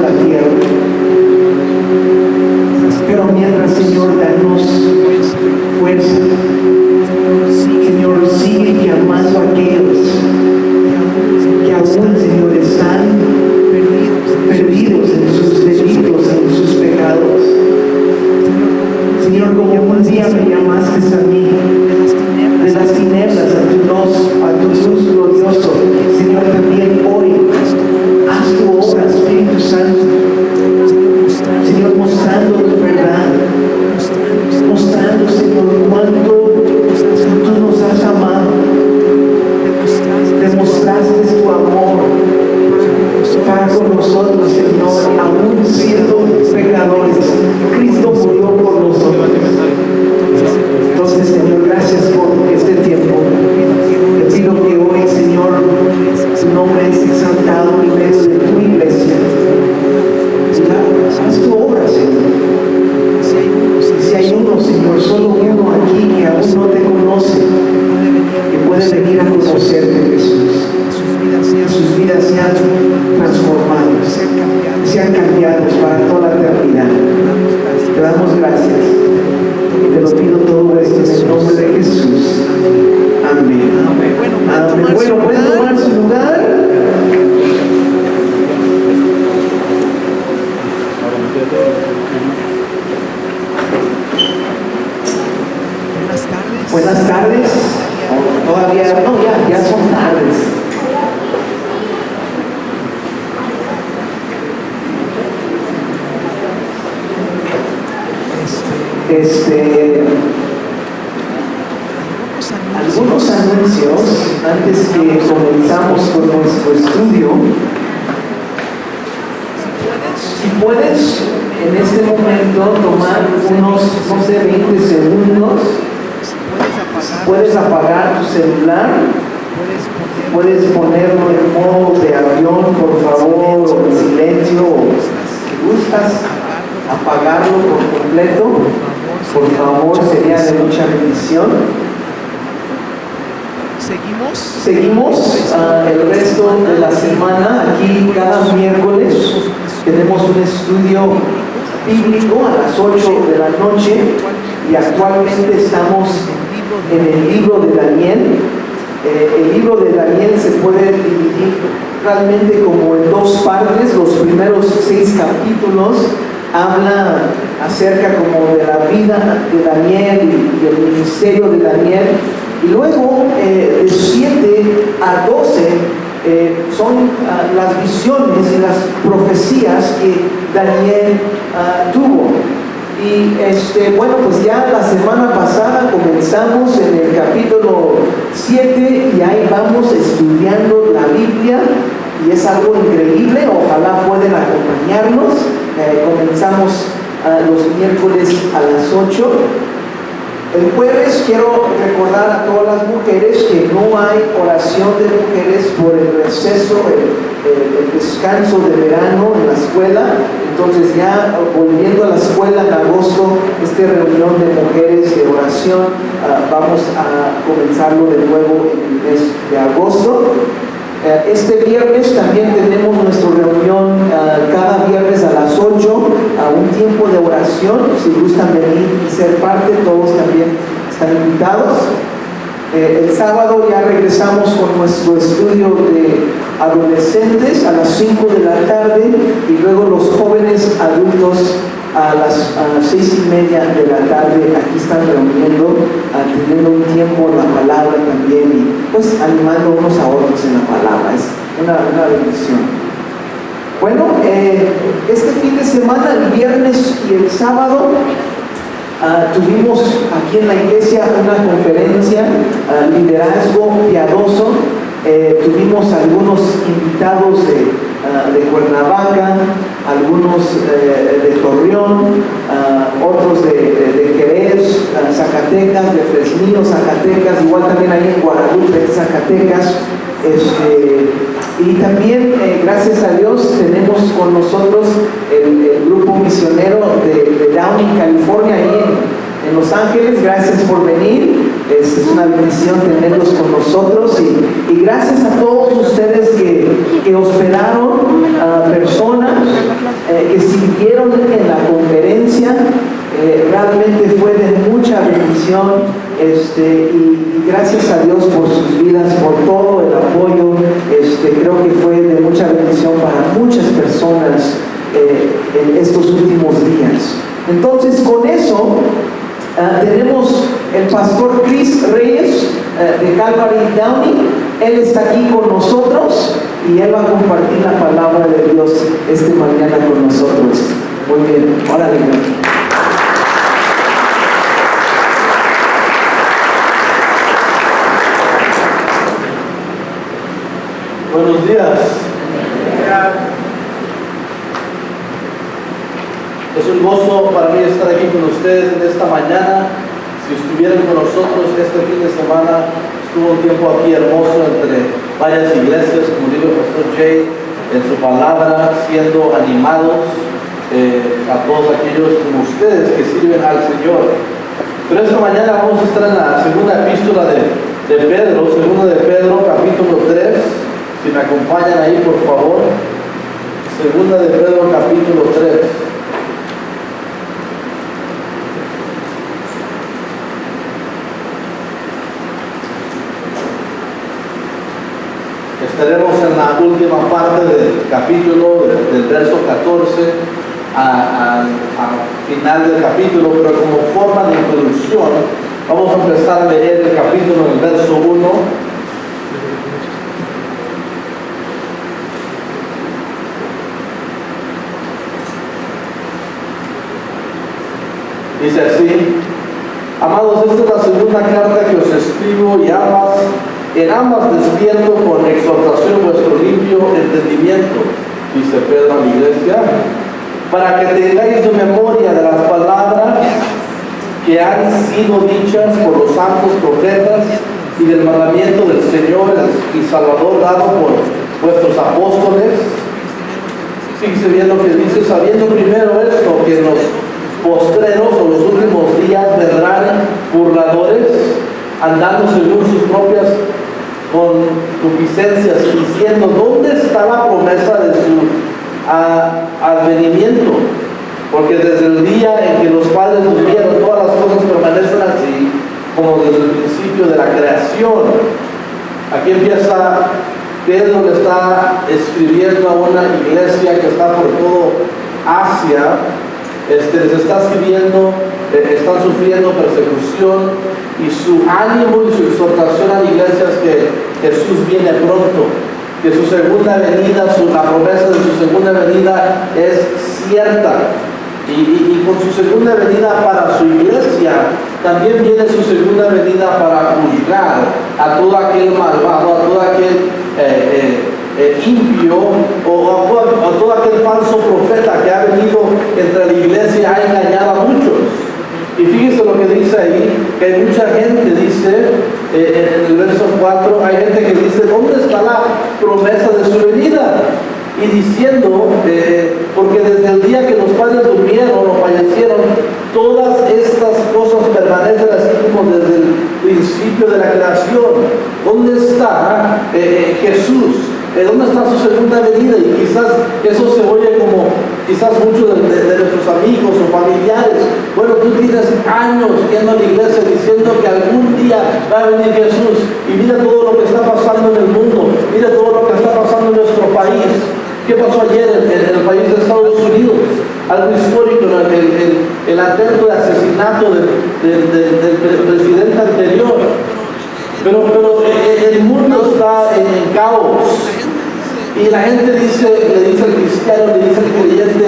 la tierra. Pero mientras, Señor, danos fuerza. Señor, sigue llamando a aquellos que aún, Señor, están perdidos en sus delitos, en sus pecados. Señor, como un día me llamaste a mí de las tinieblas a tu luz glorioso, Señor, también hoy haz tu obra, Espíritu Santo. Señor, mostrando tu verdad, mostrando, Señor, cuánto tú nos has amado, demostraste tu amor para con nosotros, Señor, aún siendo pecadores. Cristo murió por nosotros. Entonces, Señor, gracias por este tiempo. Te pido que hoy, Señor, tu nombre es exaltado en medio de tu iglesia. Haz tu obra, Señor. Si hay uno, Señor, solo uno aquí que aún no te conoce, que puede venir a conocerte, Jesús. Que sus vidas sean transformadas, sean cambiados para toda la eternidad. Te damos gracias. Y te lo pido todo esto en el nombre de Jesús. Amén. Amén. Bueno, pueden tomar su lugar. Buenas tardes. Todavía no, ya son tardes. Algunos anuncios antes que comenzamos con nuestro estudio. Si puedes en este momento tomar unos, no sé, 20 segundos, puedes apagar tu celular, puedes ponerlo en modo de avión, por favor, o en silencio, o si gustas apagarlo por completo, por favor, sería de mucha bendición. Seguimos el resto de la semana. Aquí cada miércoles tenemos un estudio bíblico a las 8 de la noche y actualmente estamos en el libro de Daniel. El libro de Daniel se puede dividir realmente como en dos partes. Los primeros 6 capítulos habla acerca como de la vida de Daniel y el ministerio de Daniel, y luego de 7 a 12 son las visiones y las profecías que Daniel tuvo. Y bueno, pues ya la semana pasada comenzamos en el capítulo 7 y ahí vamos estudiando la Biblia y es algo increíble. Ojalá puedan acompañarnos. Comenzamos los miércoles a las 8. El jueves quiero recordar a todas las mujeres que no hay oración de mujeres por el receso, el descanso de verano en la escuela. Entonces ya volviendo a la escuela en agosto, esta reunión de mujeres de oración, vamos a comenzarlo de nuevo en el mes de agosto. Este viernes también tenemos nuestra reunión cada viernes a las 8, a un tiempo de oración. Si gustan venir y ser parte, todos también están invitados. El sábado ya regresamos con nuestro estudio de adolescentes a las 5 de la tarde y luego los jóvenes adultos a las 6:30 de la tarde. Aquí están reuniendo, teniendo un tiempo en la palabra también y pues animando unos a otros en la palabra. Es una bendición. Bueno, este fin de semana, el viernes y el sábado, tuvimos aquí en la iglesia una conferencia, liderazgo piadoso. Tuvimos algunos invitados de Cuernavaca, algunos de Torreón, otros de Jerez, Zacatecas, de Fresnillo, Zacatecas, igual también ahí en Guadalupe, Zacatecas. Y también, gracias a Dios, tenemos con nosotros el grupo misionero de Downey, California, ahí en en Los Ángeles. Gracias por venir. Es una bendición tenerlos con nosotros y gracias a todos ustedes que hospedaron a personas, que sirvieron en la conferencia. Realmente fue de mucha bendición y gracias a Dios por sus vidas, por todo el apoyo. Creo que fue de mucha bendición para muchas personas en estos últimos días. Entonces, con eso tenemos el pastor Chris Reyes de Calvary Downey. Él está aquí con nosotros y él va a compartir la palabra de Dios mañana con nosotros. Muy bien, órale. Buenos días. Es un gozo para mí estar aquí con ustedes en esta mañana. Si estuvieran con nosotros este fin de semana, estuvo un tiempo aquí hermoso entre varias iglesias, como dijo el pastor Jay, en su palabra, siendo animados a todos aquellos como ustedes que sirven al Señor. Pero esta mañana vamos a estar en la segunda epístola de Pedro, segunda de Pedro, capítulo 3. Si me acompañan ahí, por favor. Segunda de Pedro, capítulo 3. Estaremos en la última parte del capítulo, del verso 14 al final del capítulo, pero como forma de introducción, vamos a empezar a leer el capítulo en el verso 1. Dice así: amados, esta es la segunda carta que os escribo y en ambas despierto con exhortación vuestro limpio entendimiento, dice Pedro a la iglesia, para que tengáis de memoria de las palabras que han sido dichas por los santos profetas y del mandamiento del Señor y Salvador dado por vuestros apóstoles. Fíjense bien lo que dice: sabiendo primero esto, que en los postreros o los últimos días vendrán burladores, andando según sus propias concupiscencias, diciendo: ¿dónde está la promesa de su advenimiento? Porque desde el día en que los padres durmieron, todas las cosas permanecen así, como desde el principio de la creación. Aquí empieza Pedro, le está escribiendo a una iglesia que está por todo Asia. Les está escribiendo, están sufriendo persecución, y su ánimo y su exhortación a la iglesia es que Jesús viene pronto, que su segunda venida, la promesa de su segunda venida es cierta, y con su segunda venida para su iglesia también viene su segunda venida para juzgar a todo aquel malvado, a todo aquel impío, o a todo aquel falso profeta que ha venido entre la iglesia y ha engañado a muchos. Y fíjense lo que dice ahí, que hay mucha gente, dice en el verso 4, hay gente que dice: ¿dónde está la promesa de su venida? Y diciendo, porque desde el día que los padres durmieron o fallecieron, todas estas cosas permanecen así como desde el principio de la creación. ¿Dónde está Jesús? ¿Dónde está su segunda venida? Y quizás eso se oye como, quizás muchos de nuestros amigos o familiares: bueno, tú tienes años yendo a la iglesia diciendo que algún día va a venir Jesús, y mira todo lo que está pasando en el mundo, mira todo lo que está pasando en nuestro país. ¿Qué pasó ayer en el país de Estados Unidos? Algo histórico, el atento de asesinato del presidente anterior. Pero el mundo está en caos. Y la gente le dice al cristiano, le dice al creyente: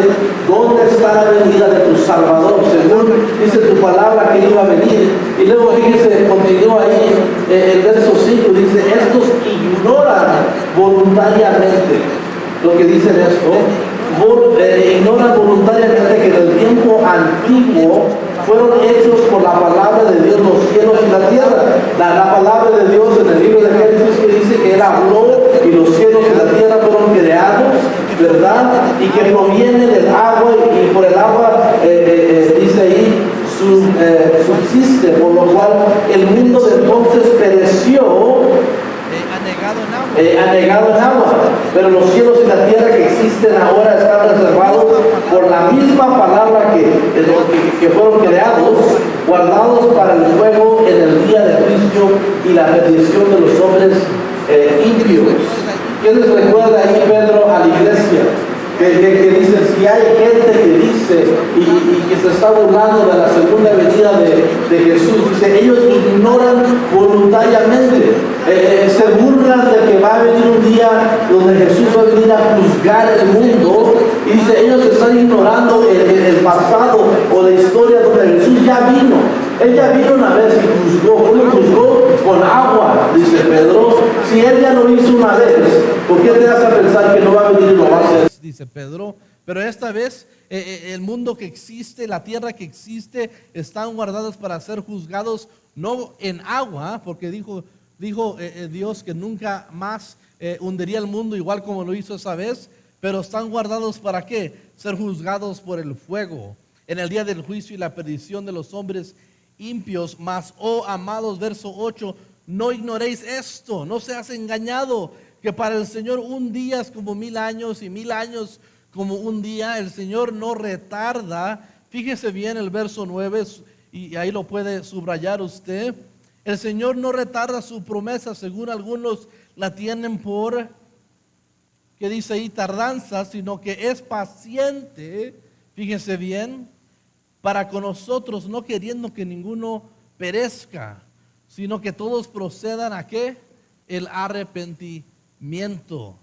¿dónde está la venida de tu Salvador? Según dice tu palabra que iba a venir. Y luego fíjese, continúa ahí el verso 5, dice: estos ignoran voluntariamente. Lo que dicen esto, ignoran voluntariamente que en el tiempo antiguo fueron hechos por la palabra de Dios los cielos y la tierra. La palabra de Dios en el libro de Génesis, que dice que Él habló y los cielos y la tierra fueron creados, ¿verdad? Y que proviene del agua, y por el agua, dice ahí, anegado en agua, pero los cielos y la tierra que existen ahora están reservados por la misma palabra que fueron creados, guardados para el fuego en el día de juicio y la perdición de los hombres impios. ¿Quién les recuerda ahí Pedro a la iglesia? Que dice, si hay gente que dice y que se está burlando de la segunda venida de Jesús, dice, ellos ignoran voluntariamente, se burlan de que va a venir un día donde Jesús va a venir a juzgar el mundo, y dice, ellos están ignorando el pasado o la historia donde Jesús ya vino. Él ya vino una vez y juzgó. ¿Cómo juzgó? Con agua, dice Pedro. Si él ya lo hizo una vez, ¿por qué te vas a pensar que no va a venir y lo va a hacer? Dice Pedro, pero esta vez el mundo que existe, la tierra que existe, están guardados para ser juzgados no en agua, porque dijo Dios que nunca más hundiría el mundo igual como lo hizo esa vez, pero están guardados para qué? Ser juzgados por el fuego en el día del juicio y la perdición de los hombres impios. Mas, oh amados, verso 8, no ignoréis esto, no seas engañado, que para el Señor un día es como 1000 años y 1000 años como un día. El Señor no retarda. Fíjese bien el verso 9 y ahí lo puede subrayar usted. El Señor no retarda su promesa, según algunos la tienen por, que dice ahí, tardanza, sino que es paciente, fíjese bien, para con nosotros, no queriendo que ninguno perezca, sino que todos procedan a ¿qué? El arrepentimiento.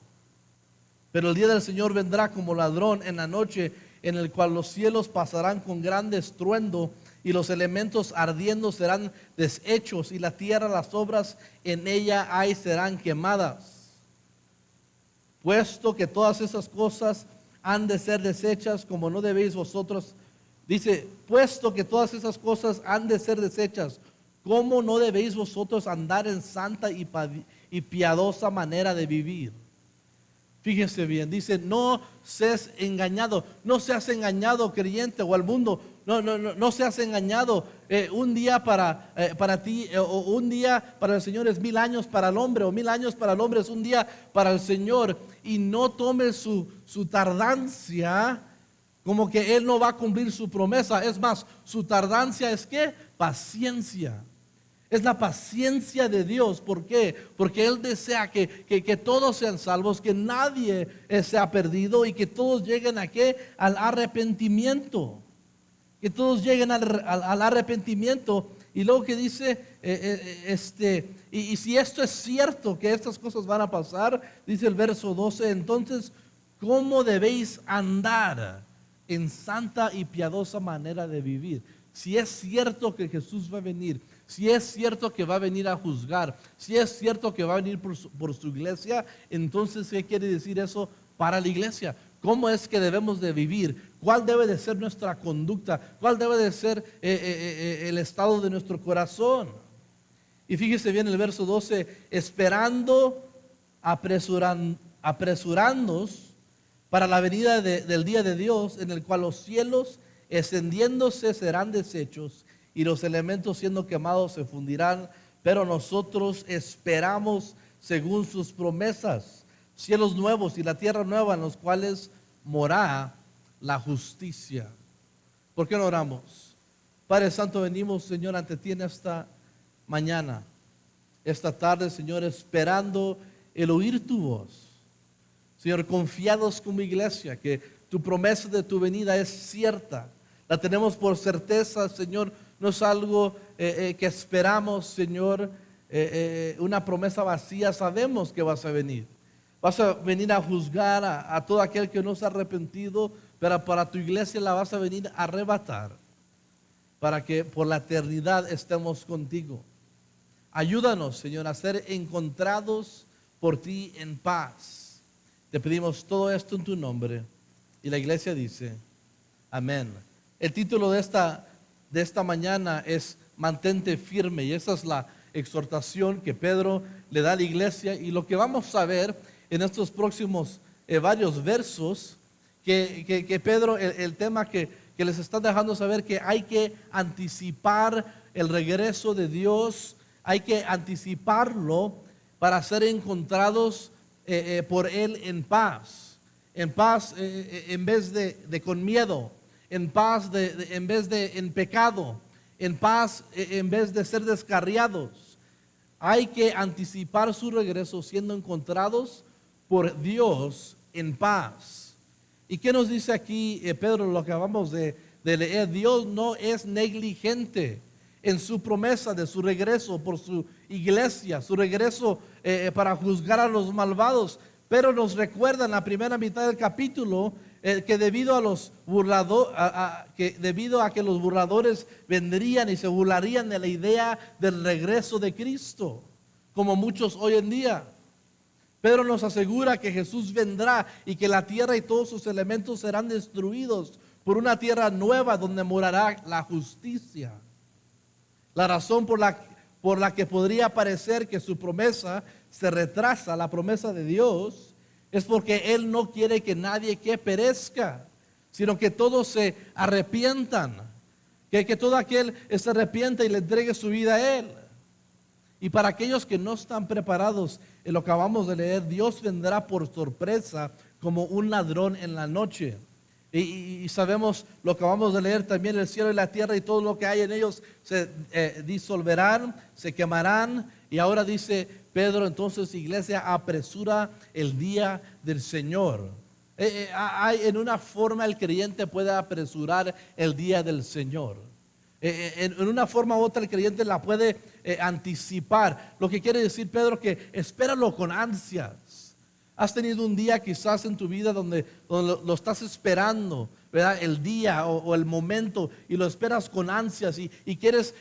Pero el día del Señor vendrá como ladrón en la noche, en el cual los cielos pasarán con gran estruendo y los elementos ardiendo serán deshechos, y la tierra, las obras en ella hay, serán quemadas. Puesto que todas esas cosas han de ser deshechas, como no debéis vosotros, dice, puesto que todas esas cosas han de ser deshechas, ¿cómo no debéis vosotros andar en santa y piadosa manera de vivir? Fíjense bien, dice, no seas engañado, creyente, o al mundo, no seas engañado. Un día para ti, o un día para el Señor es 1000 años para el hombre, o 1000 años para el hombre es un día para el Señor. Y no tome su tardancia como que Él no va a cumplir su promesa. Es más, su tardancia es ¿qué? Paciencia. Es la paciencia de Dios. ¿Por qué? Porque Él desea que todos sean salvos, que nadie sea perdido y que todos lleguen a ¿qué? Al arrepentimiento. Que todos lleguen al arrepentimiento. Y luego que dice, y si esto es cierto, que estas cosas van a pasar, dice el verso 12, entonces, ¿cómo debéis andar en santa y piadosa manera de vivir? Si es cierto que Jesús va a venir, si es cierto que va a venir a juzgar, si es cierto que va a venir por su iglesia, entonces ¿qué quiere decir eso para la iglesia? ¿Cómo es que debemos de vivir? ¿Cuál debe de ser nuestra conducta? ¿Cuál debe de ser el estado de nuestro corazón? Y fíjese bien el verso 12, esperando, apresurándonos para la venida del día de Dios, en el cual los cielos extendiéndose serán deshechos y los elementos siendo quemados se fundirán, pero nosotros esperamos según sus promesas, cielos nuevos y la tierra nueva en los cuales morará la justicia. ¿Por qué no oramos? Padre Santo, venimos, Señor, ante ti en esta mañana, esta tarde, Señor, esperando el oír tu voz. Señor, confiados como iglesia que tu promesa de tu venida es cierta. La tenemos por certeza, Señor. No es algo que esperamos, Señor, una promesa vacía. Sabemos que vas a venir. Vas a venir a juzgar a todo aquel que no se ha arrepentido, pero para tu iglesia la vas a venir a arrebatar, para que por la eternidad estemos contigo. Ayúdanos, Señor, a ser encontrados por ti en paz. Te pedimos todo esto en tu nombre. Y la iglesia dice, amén. El título de esta mañana es Mantente firme, y esa es la exhortación que Pedro le da a la iglesia. Y lo que vamos a ver en estos próximos varios versos, que Pedro, el tema que les está dejando saber, que hay que anticipar el regreso de Dios, hay que anticiparlo para ser encontrados por Él en paz en vez de con miedo, en paz en vez de en pecado, en paz en vez de ser descarriados. Hay que anticipar su regreso siendo encontrados por Dios en paz. ¿Y qué nos dice aquí Pedro, lo que acabamos de leer? Dios no es negligente en su promesa de su regreso por su iglesia, su regreso para juzgar a los malvados. Pero nos recuerda en la primera mitad del capítulo que debido a que los burladores vendrían y se burlarían de la idea del regreso de Cristo, como muchos hoy en día, Pedro nos asegura que Jesús vendrá y que la tierra y todos sus elementos serán destruidos por una tierra nueva donde morará la justicia. La razón por la que podría parecer que su promesa se retrasa, la promesa de Dios, es porque Él no quiere que nadie que perezca, sino que todos se arrepientan, que todo aquel se arrepienta y le entregue su vida a Él. Y para aquellos que no están preparados, en lo que acabamos de leer, Dios vendrá por sorpresa como un ladrón en la noche. Y sabemos lo que acabamos de leer también: el cielo y la tierra y todo lo que hay en ellos se disolverán, se quemarán. Y ahora dice Pedro, entonces, iglesia, apresura el día del Señor. En una forma el creyente puede apresurar el día del Señor. En una forma u otra el creyente la puede anticipar. Lo que quiere decir Pedro, que espéralo con ansias. Has tenido un día quizás en tu vida donde lo estás esperando, ¿verdad? El día o el momento, y lo esperas con ansias y quieres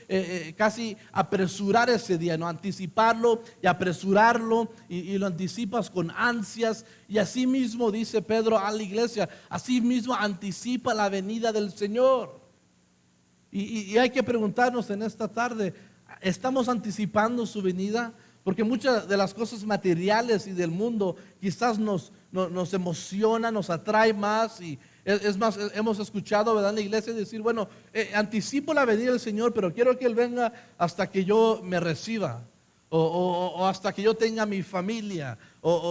casi apresurar ese día, ¿no? Anticiparlo y apresurarlo y lo anticipas con ansias. Y así mismo dice Pedro a la iglesia, así mismo anticipa la venida del Señor. Y hay que preguntarnos en esta tarde, ¿estamos anticipando su venida? Porque muchas de las cosas materiales y del mundo quizás nos emociona, nos atrae más. Y es más, hemos escuchado, ¿verdad?, en la iglesia decir, bueno, anticipo la venida del Señor, pero quiero que Él venga hasta que yo me reciba, o hasta que yo tenga mi familia,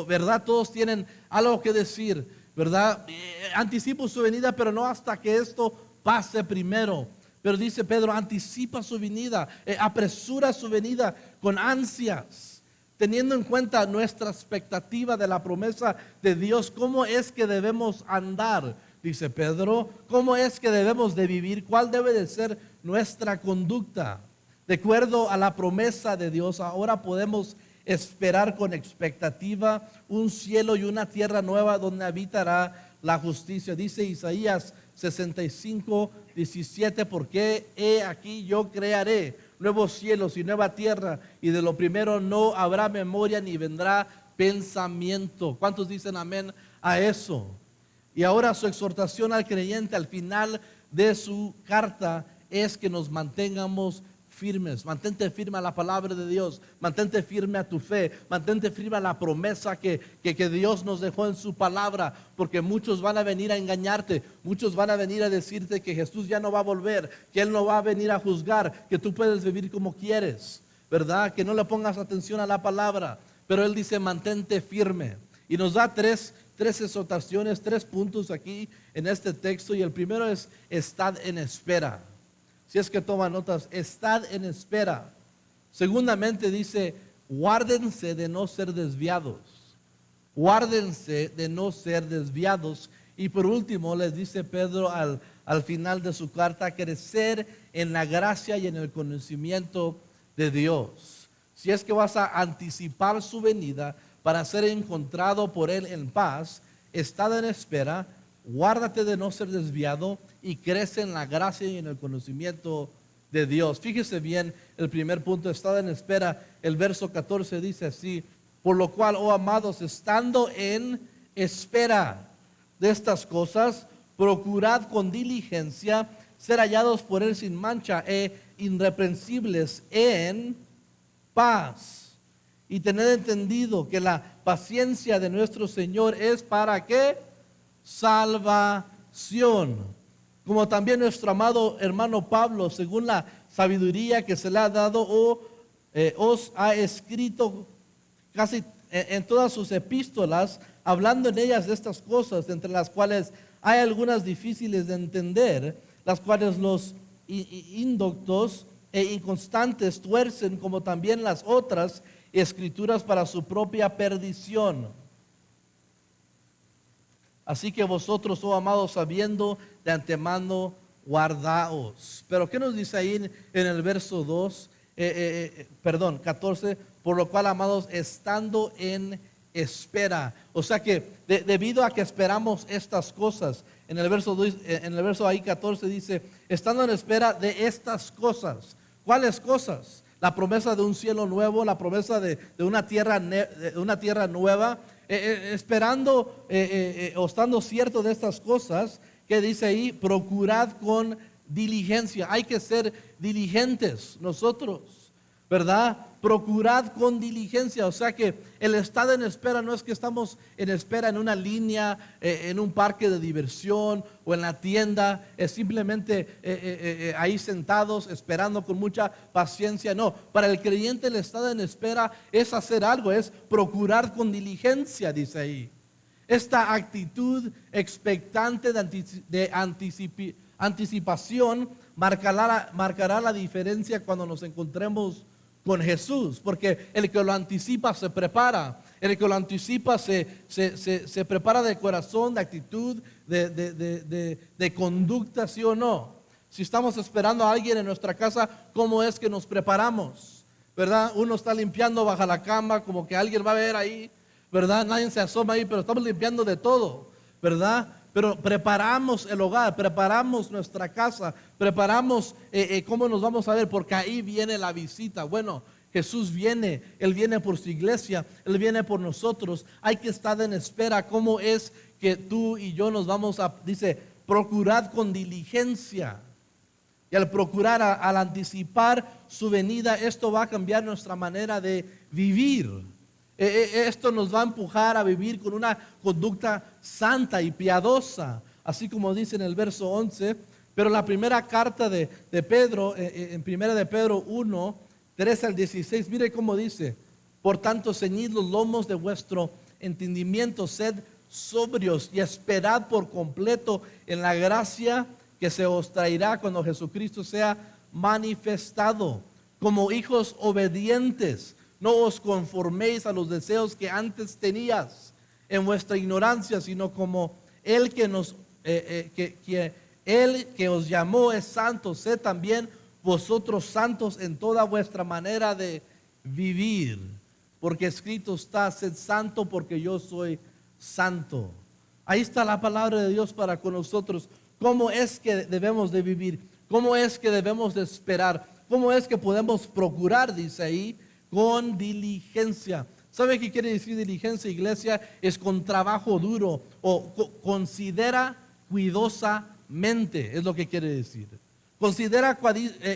¿verdad? Todos tienen algo que decir, ¿verdad? Anticipo su venida, pero no hasta que esto pase primero. Pero dice Pedro, anticipa su venida, apresura su venida con ansias, teniendo en cuenta nuestra expectativa de la promesa de Dios. ¿Cómo es que debemos andar? Dice Pedro, ¿cómo es que debemos de vivir? ¿Cuál debe de ser nuestra conducta? De acuerdo a la promesa de Dios, ahora podemos esperar con expectativa un cielo y una tierra nueva donde habitará la justicia. Dice Isaías 65:17, porque he aquí yo crearé nuevos cielos y nueva tierra, y de lo primero no habrá memoria ni vendrá pensamiento. ¿Cuántos dicen amén a eso? Y ahora su exhortación al creyente al final de su carta es que nos mantengamos firmes. Mantente firme a la palabra de Dios, mantente firme a tu fe, mantente firme a la promesa que Dios nos dejó en su palabra, porque muchos van a venir a engañarte, muchos van a venir a decirte que Jesús ya no va a volver, que Él no va a venir a juzgar, que tú puedes vivir como quieres, ¿verdad? Que no le pongas atención a la palabra. Pero Él dice, mantente firme, y nos da tres exhortaciones, 3 puntos aquí en este texto. Y el primero es: estad en espera. Si es que toma notas, estad en espera. Segundamente dice, guárdense de no ser desviados. Guárdense de no ser desviados. Y por último les dice Pedro al final de su carta, crecer en la gracia y en el conocimiento de Dios. Si es que vas a anticipar su venida para ser encontrado por Él en paz, estad en espera, guárdate de no ser desviado y crece en la gracia y en el conocimiento de Dios. Fíjese bien el primer punto, estad en espera. El verso 14 dice así: por lo cual, oh amados, estando en espera de estas cosas, procurad con diligencia ser hallados por Él sin mancha e irreprensibles en paz. Y tened entendido que la paciencia de nuestro Señor es para ¿qué? Salvación. Como también nuestro amado hermano Pablo, según la sabiduría que se le ha dado, os ha escrito casi en todas sus epístolas, hablando en ellas de estas cosas, entre las cuales hay algunas difíciles de entender, las cuales los indoctos e inconstantes tuercen, como también las otras escrituras para su propia perdición. Así que vosotros, oh amados, sabiendo de antemano, guardaos. Pero ¿qué nos dice ahí en el verso 14? Por lo cual, amados, estando en espera. O sea que debido a que esperamos estas cosas, en el verso ahí 14 dice, estando en espera de estas cosas. ¿Cuáles cosas? La promesa de un cielo nuevo, la promesa de una tierra nueva, esperando o estando cierto de estas cosas, que dice ahí, procurad con diligencia. Hay que ser diligentes nosotros, ¿verdad? Procurad con diligencia. O sea que el estar en espera no es que estamos en espera en una línea, en un parque de diversión o en la tienda, es simplemente ahí sentados esperando con mucha paciencia. No, para el creyente el estar en espera es hacer algo, es procurar con diligencia, dice ahí. Esta actitud expectante de anticipación marcará la diferencia cuando nos encontremos con Jesús, porque el que lo anticipa se prepara, el que lo anticipa se prepara de corazón, de actitud, de conducta, ¿sí o no? Si estamos esperando a alguien en nuestra casa, ¿cómo es que nos preparamos? ¿Verdad? Uno está limpiando bajo la cama, como que alguien va a ver ahí, ¿verdad? Nadie se asoma ahí, pero estamos limpiando de todo, ¿verdad? Pero preparamos el hogar, preparamos nuestra casa, preparamos cómo nos vamos a ver, porque ahí viene la visita. Bueno, Jesús viene, Él viene por su iglesia, Él viene por nosotros. Hay que estar en espera. ¿Cómo es que tú y yo nos vamos a, dice, procurad con diligencia? Y al procurar, al anticipar su venida, esto va a cambiar nuestra manera de vivir. Esto nos va a empujar a vivir con una conducta santa y piadosa, así como dice en el verso 11. Pero la primera carta de Pedro, en primera de Pedro 1, 13 al 16, mire cómo dice: por tanto, ceñid los lomos de vuestro entendimiento, sed sobrios y esperad por completo en la gracia que se os traerá cuando Jesucristo sea manifestado. Como hijos obedientes, no os conforméis a los deseos que antes tenías en vuestra ignorancia, sino como Él que os llamó es santo, sed también vosotros santos en toda vuestra manera de vivir. Porque escrito está, sed santo porque yo soy santo. Ahí está la palabra de Dios para con nosotros. ¿Cómo es que debemos de vivir? ¿Cómo es que debemos de esperar? ¿Cómo es que podemos procurar, dice ahí, con diligencia? ¿Sabe qué quiere decir diligencia, iglesia? Es con trabajo duro o considera cuidosamente, es lo que quiere decir. Considera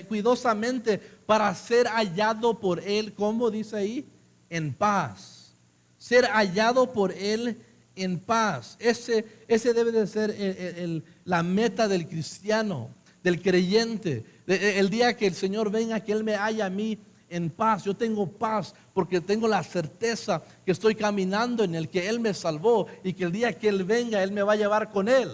cuidosamente para ser hallado por Él, ¿cómo dice ahí? En paz. Ser hallado por Él en paz. Ese debe de ser la meta del cristiano, del creyente. El día que el Señor venga, que Él me halle a mí en paz. Yo tengo paz porque tengo la certeza que estoy caminando en el que Él me salvó y que el día que Él venga, Él me va a llevar con Él.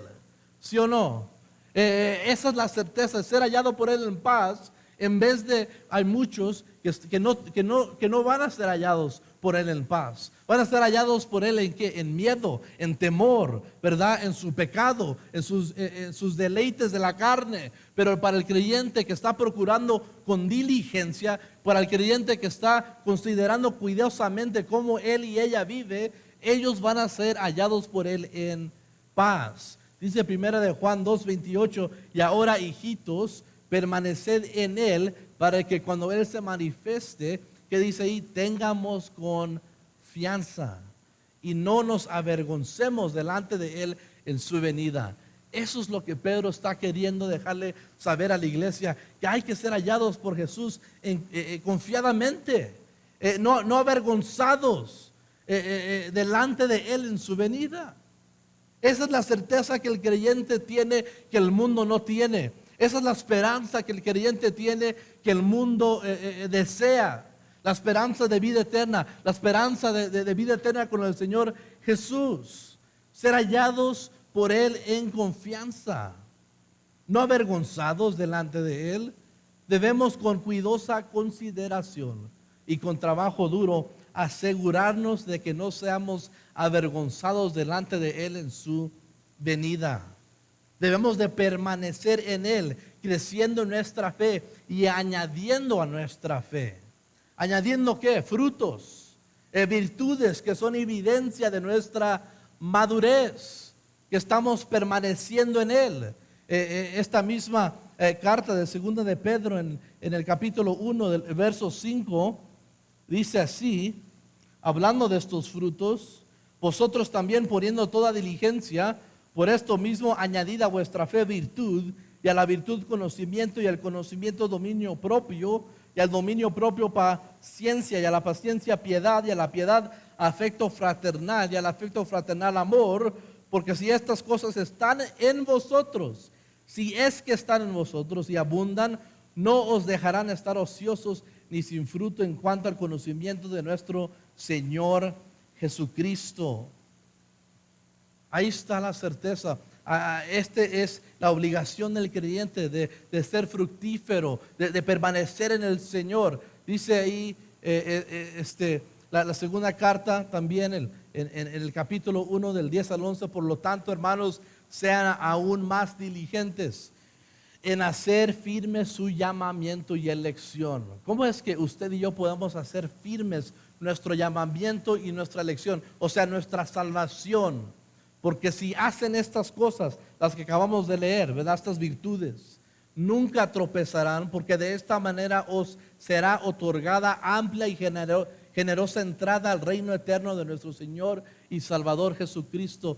¿Sí o no? Esa es la certeza, de ser hallado por Él en paz. En vez de, hay muchos que no van a ser hallados por Él en paz. Van a ser hallados por Él en ¿qué? En miedo, en temor, ¿verdad? En su pecado, en sus deleites de la carne. Pero para el creyente que está procurando con diligencia, para el creyente que está considerando cuidadosamente cómo él y ella vive, ellos van a ser hallados por Él en paz. Dice primera de Juan 2:28, y ahora, hijitos, permaneced en Él, para que cuando Él se manifieste, que dice ahí, tengamos confianza y no nos avergoncemos delante de Él en su venida. Eso es lo que Pedro está queriendo dejarle saber a la iglesia, que hay que ser hallados por Jesús confiadamente, no avergonzados delante de Él en su venida. Esa es la certeza que el creyente tiene, que el mundo no tiene. Esa es la esperanza que el creyente tiene, que el mundo desea. la esperanza de vida eterna, la esperanza de vida eterna con el Señor Jesús. Ser hallados por Él en confianza, no avergonzados delante de Él. Debemos con cuidadosa consideración y con trabajo duro asegurarnos de que no seamos avergonzados delante de Él en su venida. Debemos de permanecer en Él, creciendo en nuestra fe y añadiendo a nuestra fe. ¿Añadiendo qué? Frutos, virtudes que son evidencia de nuestra madurez, que estamos permaneciendo en Él. Esta misma carta de segunda de Pedro en el capítulo 1 del verso 5 dice así, hablando de estos frutos: vosotros también, poniendo toda diligencia, por esto mismo añadid a vuestra fe virtud, y a la virtud conocimiento, y al conocimiento dominio propio, y al dominio propio paciencia, y a la paciencia piedad, y a la piedad afecto fraternal, y al afecto fraternal amor, porque si estas cosas están en vosotros, si es que están en vosotros y abundan, no os dejarán estar ociosos ni sin fruto en cuanto al conocimiento de nuestro Señor Jesucristo. Ahí está la certeza. Este es la obligación del creyente de ser fructífero, de permanecer en el Señor. Dice ahí la segunda carta también en el capítulo 1 del 10 al 11. Por lo tanto, hermanos, sean aún más diligentes en hacer firme su llamamiento y elección. ¿Cómo es que usted y yo podemos hacer firmes nuestro llamamiento y nuestra elección? O sea, nuestra salvación. Porque si hacen estas cosas, las que acabamos de leer, ¿verdad? Estas virtudes, nunca tropezarán, porque de esta manera os será otorgada amplia y generosa entrada al reino eterno de nuestro Señor y Salvador Jesucristo.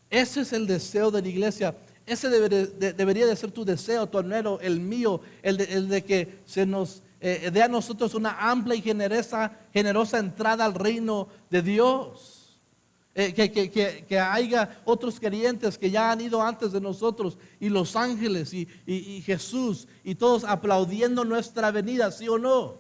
Ese es el deseo de la iglesia. Ese debería de ser tu deseo, tu anhelo, el mío, el de que se nos dé a nosotros una amplia y generosa entrada al reino de Dios. Que haya otros creyentes que ya han ido antes de nosotros, y los ángeles y Jesús y todos aplaudiendo nuestra venida, ¿sí o no?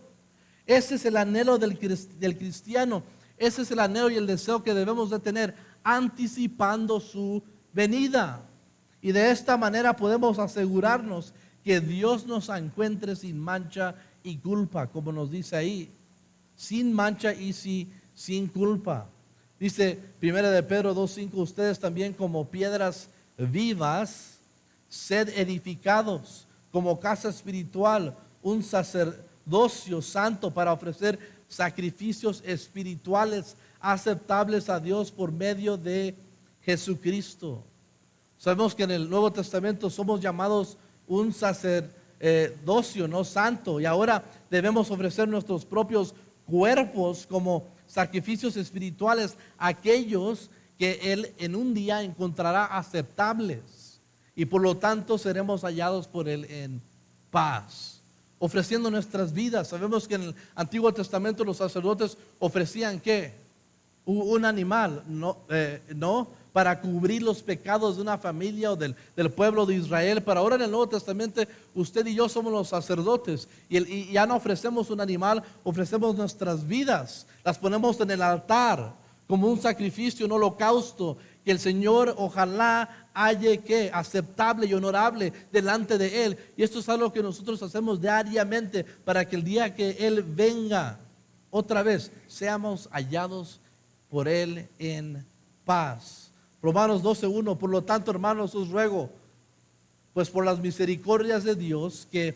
Ese es el anhelo del cristiano. Ese es el anhelo y el deseo que debemos de tener, anticipando su venida. Y de esta manera podemos asegurarnos que Dios nos encuentre sin mancha y culpa, como nos dice ahí, sin mancha y sin culpa. Dice 1 de Pedro 2:5, ustedes también como piedras vivas, sed edificados como casa espiritual, un sacerdocio santo para ofrecer sacrificios espirituales aceptables a Dios por medio de Jesucristo. Sabemos que en el Nuevo Testamento somos llamados un sacerdocio, no santo, y ahora debemos ofrecer nuestros propios cuerpos como sacrificios espirituales, aquellos que Él en un día encontrará aceptables, y por lo tanto seremos hallados por Él en paz, ofreciendo nuestras vidas. Sabemos que en el Antiguo Testamento los sacerdotes ofrecían ¿qué? Un animal, no para cubrir los pecados de una familia o del pueblo de Israel. Pero ahora en el Nuevo Testamento usted y yo somos los sacerdotes, y ya no ofrecemos un animal, ofrecemos nuestras vidas, las ponemos en el altar como un sacrificio, un holocausto, que el Señor ojalá halle que aceptable y honorable delante de Él. Y esto es algo que nosotros hacemos diariamente para que el día que Él venga otra vez seamos hallados por Él en paz. Romanos 12:1, por lo tanto, hermanos, os ruego, pues por las misericordias de Dios, que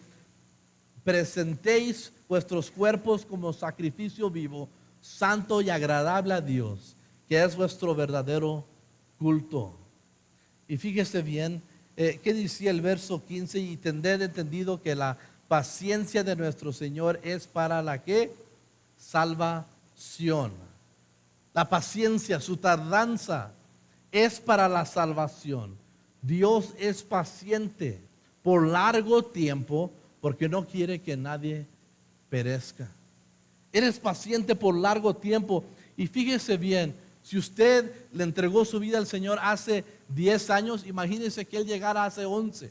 presentéis vuestros cuerpos como sacrificio vivo, santo y agradable a Dios, que es vuestro verdadero culto. Y fíjese bien, ¿qué decía el verso 15? Y tened entendido que la paciencia de nuestro Señor es para la ¿qué? Salvación. La paciencia, su tardanza, es para la salvación. Dios es paciente por largo tiempo porque no quiere que nadie perezca. Él es paciente por largo tiempo. Y fíjese bien, si usted le entregó su vida al Señor hace 10 años, imagínese que Él llegara hace 11.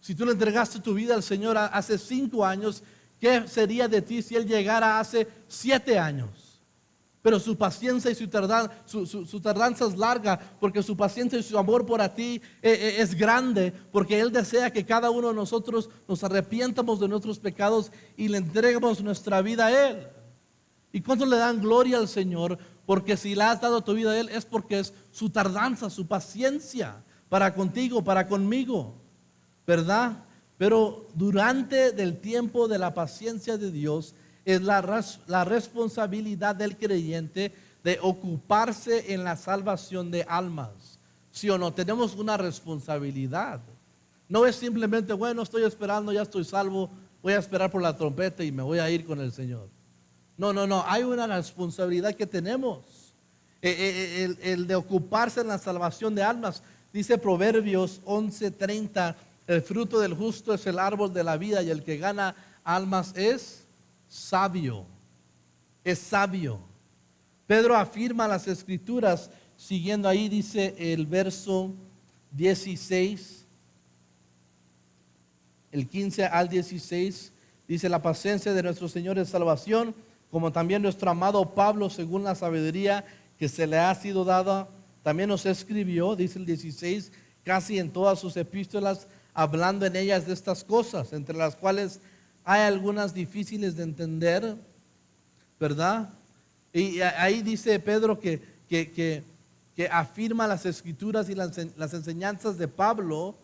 Si tú le entregaste tu vida al Señor hace 5 años, ¿Qué sería de ti si Él llegara hace 7 años? Pero su paciencia y su tardanza es larga, porque su paciencia y su amor por ti es grande, porque Él desea que cada uno de nosotros nos arrepientamos de nuestros pecados y le entreguemos nuestra vida a Él. ¿Y cuántos le dan gloria al Señor? Porque si le has dado tu vida a Él es porque es su tardanza, su paciencia para contigo, para conmigo, ¿verdad? Pero durante el tiempo de la paciencia de Dios es la responsabilidad del creyente de ocuparse en la salvación de almas. ¿Sí o no? Tenemos una responsabilidad. No es simplemente, bueno, estoy esperando, ya estoy salvo, voy a esperar por la trompeta y me voy a ir con el Señor. No, hay una responsabilidad que tenemos. El de ocuparse en la salvación de almas. Dice Proverbios 11:30, el fruto del justo es el árbol de la vida y el que gana almas es sabio. Es sabio. Pedro afirma las escrituras, siguiendo ahí, dice el verso 16, el 15 al 16, dice: la paciencia de nuestro Señor es salvación, como también nuestro amado Pablo, según la sabiduría que se le ha sido dada, también nos escribió, dice el 16, casi en todas sus epístolas, hablando en ellas de estas cosas, entre las cuales hay algunas difíciles de entender, ¿verdad? Y ahí dice Pedro que afirma las escrituras y las enseñanzas de Pablo,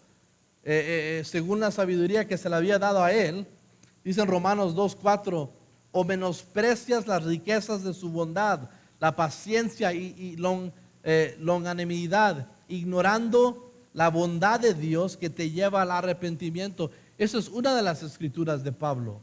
según la sabiduría que se le había dado a él. Dice en Romanos 2:4, o menosprecias las riquezas de su bondad, la paciencia y longanimidad, ignorando la bondad de Dios que te lleva al arrepentimiento. Esa es una de las escrituras de Pablo.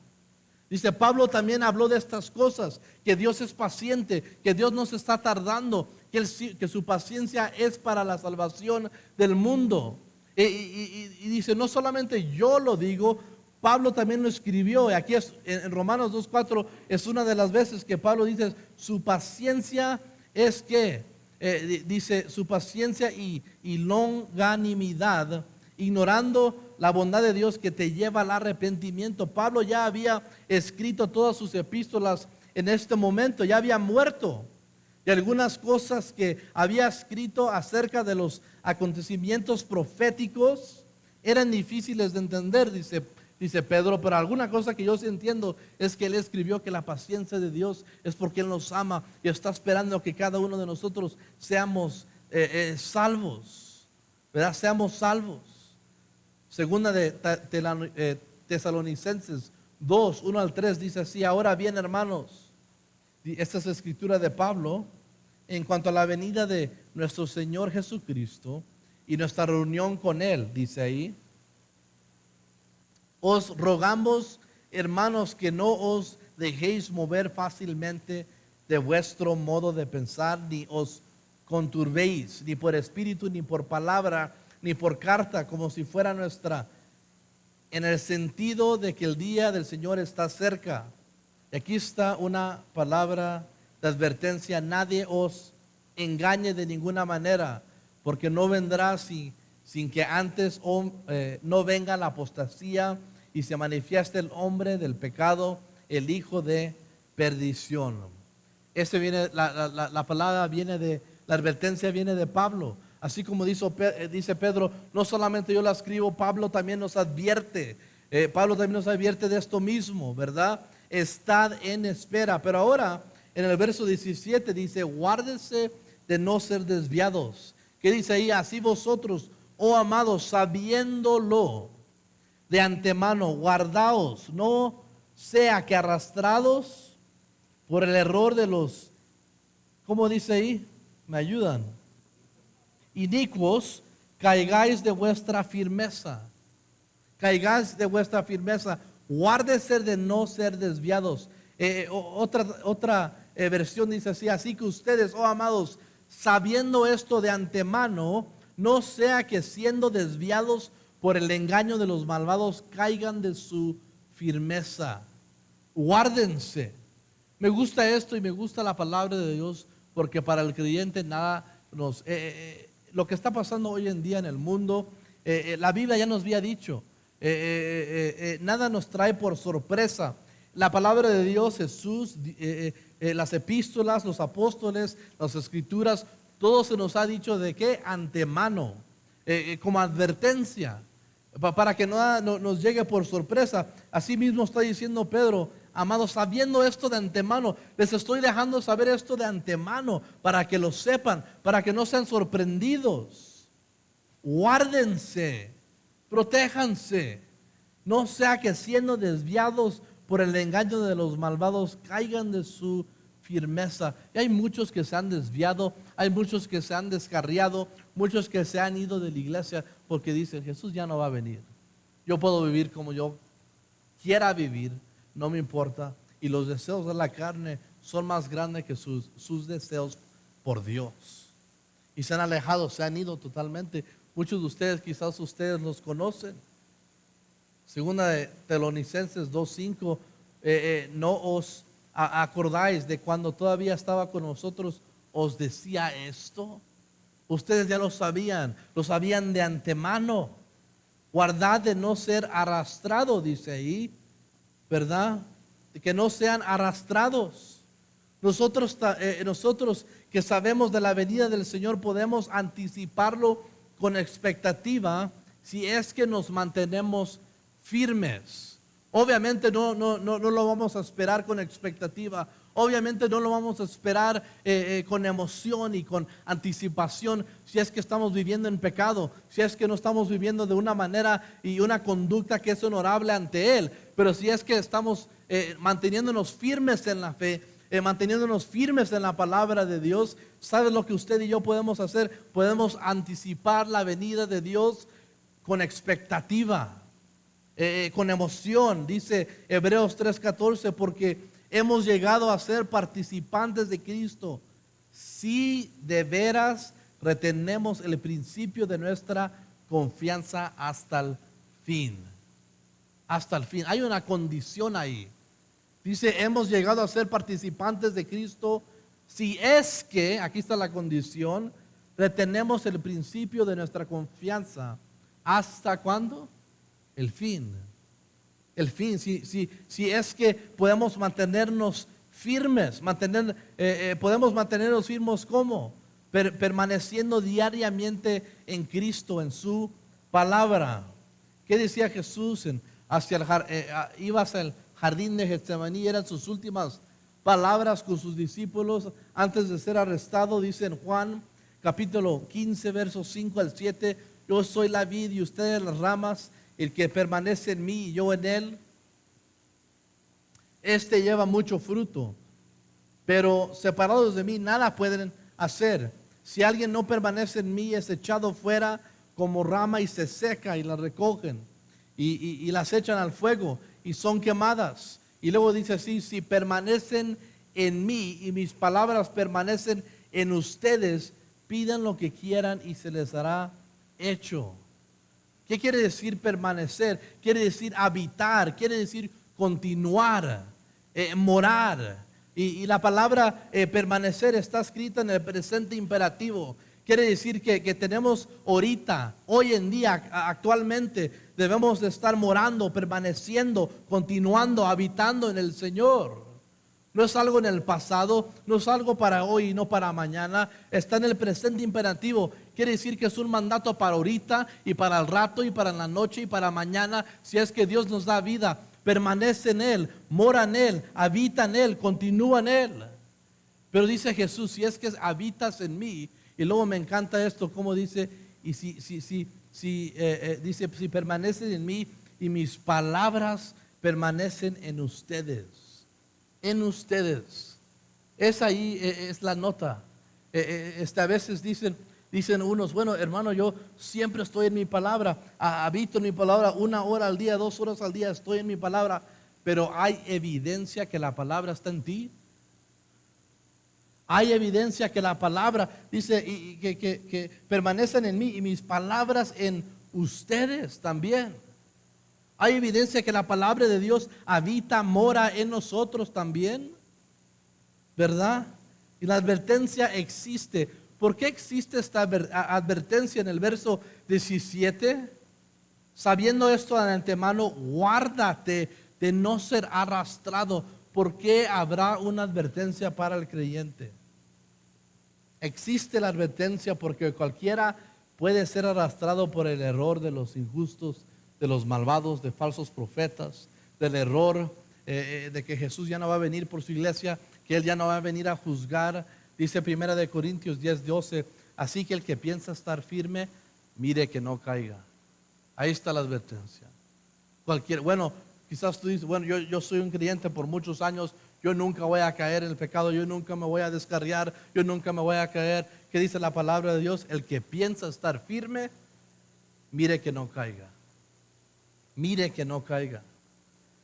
Dice, Pablo también habló de estas cosas, que Dios es paciente, que Dios no se está tardando, que su paciencia es para la salvación del mundo. Y dice, no solamente yo lo digo, Pablo también lo escribió. Y aquí en Romanos 2:4 es una de las veces que Pablo dice, su paciencia es que, dice, su paciencia y longanimidad, ignorando la bondad de Dios que te lleva al arrepentimiento. Pablo ya había escrito todas sus epístolas en este momento, ya había muerto. Y algunas cosas que había escrito acerca de los acontecimientos proféticos eran difíciles de entender, dice Pedro, pero alguna cosa que yo sí entiendo es que él escribió que la paciencia de Dios es porque Él nos ama y está esperando que cada uno de nosotros seamos salvos, ¿verdad? Seamos salvos. Segunda de Tesalonicenses 2:1-3 dice así: ahora bien, hermanos, esta es escritura de Pablo, en cuanto a la venida de nuestro Señor Jesucristo y nuestra reunión con Él, dice ahí, os rogamos, hermanos, que no os dejéis mover fácilmente de vuestro modo de pensar, ni os conturbéis, ni por espíritu, ni por palabra, ni por carta, como si fuera nuestra, en el sentido de que el día del Señor está cerca. Y aquí está una palabra de advertencia: nadie os engañe de ninguna manera, porque no vendrá sin que antes no venga la apostasía y se manifieste el hombre del pecado, el hijo de perdición. La palabra viene de, la advertencia viene de Pablo. Así como dice Pedro, no solamente yo la escribo, Pablo también nos advierte. Pablo también nos advierte de esto mismo, ¿verdad? Estad en espera. Pero ahora, en el verso 17 dice, guárdese de no ser desviados. ¿Qué dice ahí? Así vosotros, oh amados, sabiéndolo de antemano, guardaos, no sea que arrastrados por el error de los, ¿cómo dice ahí? ¿Me ayudan? Inicuos, caigáis de vuestra firmeza. Caigáis de vuestra firmeza. Guárdese de no ser desviados. Otra versión dice así: así que ustedes, oh amados, sabiendo esto de antemano, no sea que siendo desviados por el engaño de los malvados caigan de su firmeza. Guárdense. Me gusta esto y me gusta la palabra de Dios, porque para el creyente nada nos... lo que está pasando hoy en día en el mundo, la Biblia ya nos había dicho, nada nos trae por sorpresa. la palabra de Dios, Jesús, las epístolas, los apóstoles, las escrituras, todo se nos ha dicho de qué antemano, como advertencia, para que no nos llegue por sorpresa. Así mismo está diciendo Pedro: amados, sabiendo esto de antemano, les estoy dejando saber esto de antemano, para que lo sepan, para que no sean sorprendidos. Guárdense, protéjanse, no sea que siendo desviados por el engaño de los malvados caigan de su firmeza. Y hay muchos que se han desviado, hay muchos que se han descarriado, muchos que se han ido de la iglesia porque dicen: Jesús ya no va a venir, yo puedo vivir como yo quiera vivir, no me importa. Y los deseos de la carne son más grandes que sus deseos por Dios. Y se han alejado, se han ido totalmente. Muchos de ustedes, quizás ustedes los conocen. Segunda de Tesalonicenses 2:5, no os acordáis de cuando todavía estaba con nosotros, os decía esto. Ustedes ya lo sabían de antemano. Guardad de no ser arrastrado, dice ahí, ¿verdad? De que no sean arrastrados. Nosotros que sabemos de la venida del Señor podemos anticiparlo con expectativa si es que nos mantenemos firmes. Obviamente no lo vamos a esperar con expectativa. Obviamente no lo vamos a esperar con emoción y con anticipación si es que estamos viviendo en pecado, si es que no estamos viviendo de una manera y una conducta que es honorable ante Él. Pero si es que estamos manteniéndonos firmes en la fe, manteniéndonos firmes en la palabra de Dios, ¿sabes lo que usted y yo podemos hacer? Podemos anticipar la venida de Dios con expectativa, con emoción. Dice Hebreos 3:14, porque hemos llegado a ser participantes de Cristo si de veras retenemos el principio de nuestra confianza hasta el fin. Hasta el fin. Hay una condición ahí. Dice: hemos llegado a ser participantes de Cristo si es que, aquí está la condición, retenemos el principio de nuestra confianza. ¿Hasta cuándo? El fin. El fin, si es que podemos mantenernos firmes, podemos mantenernos firmes, ¿cómo? Permaneciendo diariamente en Cristo, en su palabra. ¿Qué decía Jesús? Iba hacia el jardín de Getsemaní, eran sus últimas palabras con sus discípulos antes de ser arrestado. Dice en Juan capítulo 15, versos 5 al 7: yo soy la vid y ustedes las ramas. El que permanece en mí y yo en él, este lleva mucho fruto, pero separados de mí nada pueden hacer. Si alguien no permanece en mí, es echado fuera como rama y se seca, y la recogen y las echan al fuego y son quemadas. Y luego dice así: si permanecen en mí y mis palabras permanecen en ustedes, pidan lo que quieran y se les hará hecho. ¿Qué quiere decir permanecer? Quiere decir habitar, quiere decir continuar, morar. Y la palabra permanecer está escrita en el presente imperativo. Quiere decir que tenemos ahorita, hoy en día, actualmente, debemos de estar morando, permaneciendo, continuando, habitando en el Señor. No es algo en el pasado, no es algo para hoy y no para mañana. Está en el presente imperativo. Quiere decir que es un mandato para ahorita y para el rato y para la noche y para mañana. Si es que Dios nos da vida, permanece en Él, mora en Él, habita en Él, continúa en Él. Pero dice Jesús: si es que habitas en mí. Y luego me encanta esto, como dice: y dice, si permanecen en mí y mis palabras permanecen en ustedes. En ustedes. Es ahí, es la nota. A veces dicen unos: bueno, hermano, yo siempre estoy en mi palabra, habito en mi palabra, 1 hora al día, 2 horas al día estoy en mi palabra. Pero ¿hay evidencia que la palabra está en ti? Hay evidencia que la palabra dice que permanecen en mí y mis palabras en ustedes también. Hay evidencia que la palabra de Dios habita, mora en nosotros también, ¿verdad? Y la advertencia existe. ¿Por qué existe esta advertencia en el verso 17? Sabiendo esto de antemano, guárdate de no ser arrastrado. ¿Por qué habrá una advertencia para el creyente? Existe la advertencia porque cualquiera puede ser arrastrado por el error de los injustos, de los malvados, de falsos profetas, del error de que Jesús ya no va a venir por su iglesia, que Él ya no va a venir a juzgar. Dice 1 Corintios 10:12, así que el que piensa estar firme, mire que no caiga. Ahí está la advertencia. Bueno, quizás tú dices, bueno, yo soy un creyente por muchos años, yo nunca voy a caer en el pecado, yo nunca me voy a descarriar, yo nunca me voy a caer. ¿Qué dice la palabra de Dios? El que piensa estar firme, mire que no caiga. Mire que no caiga.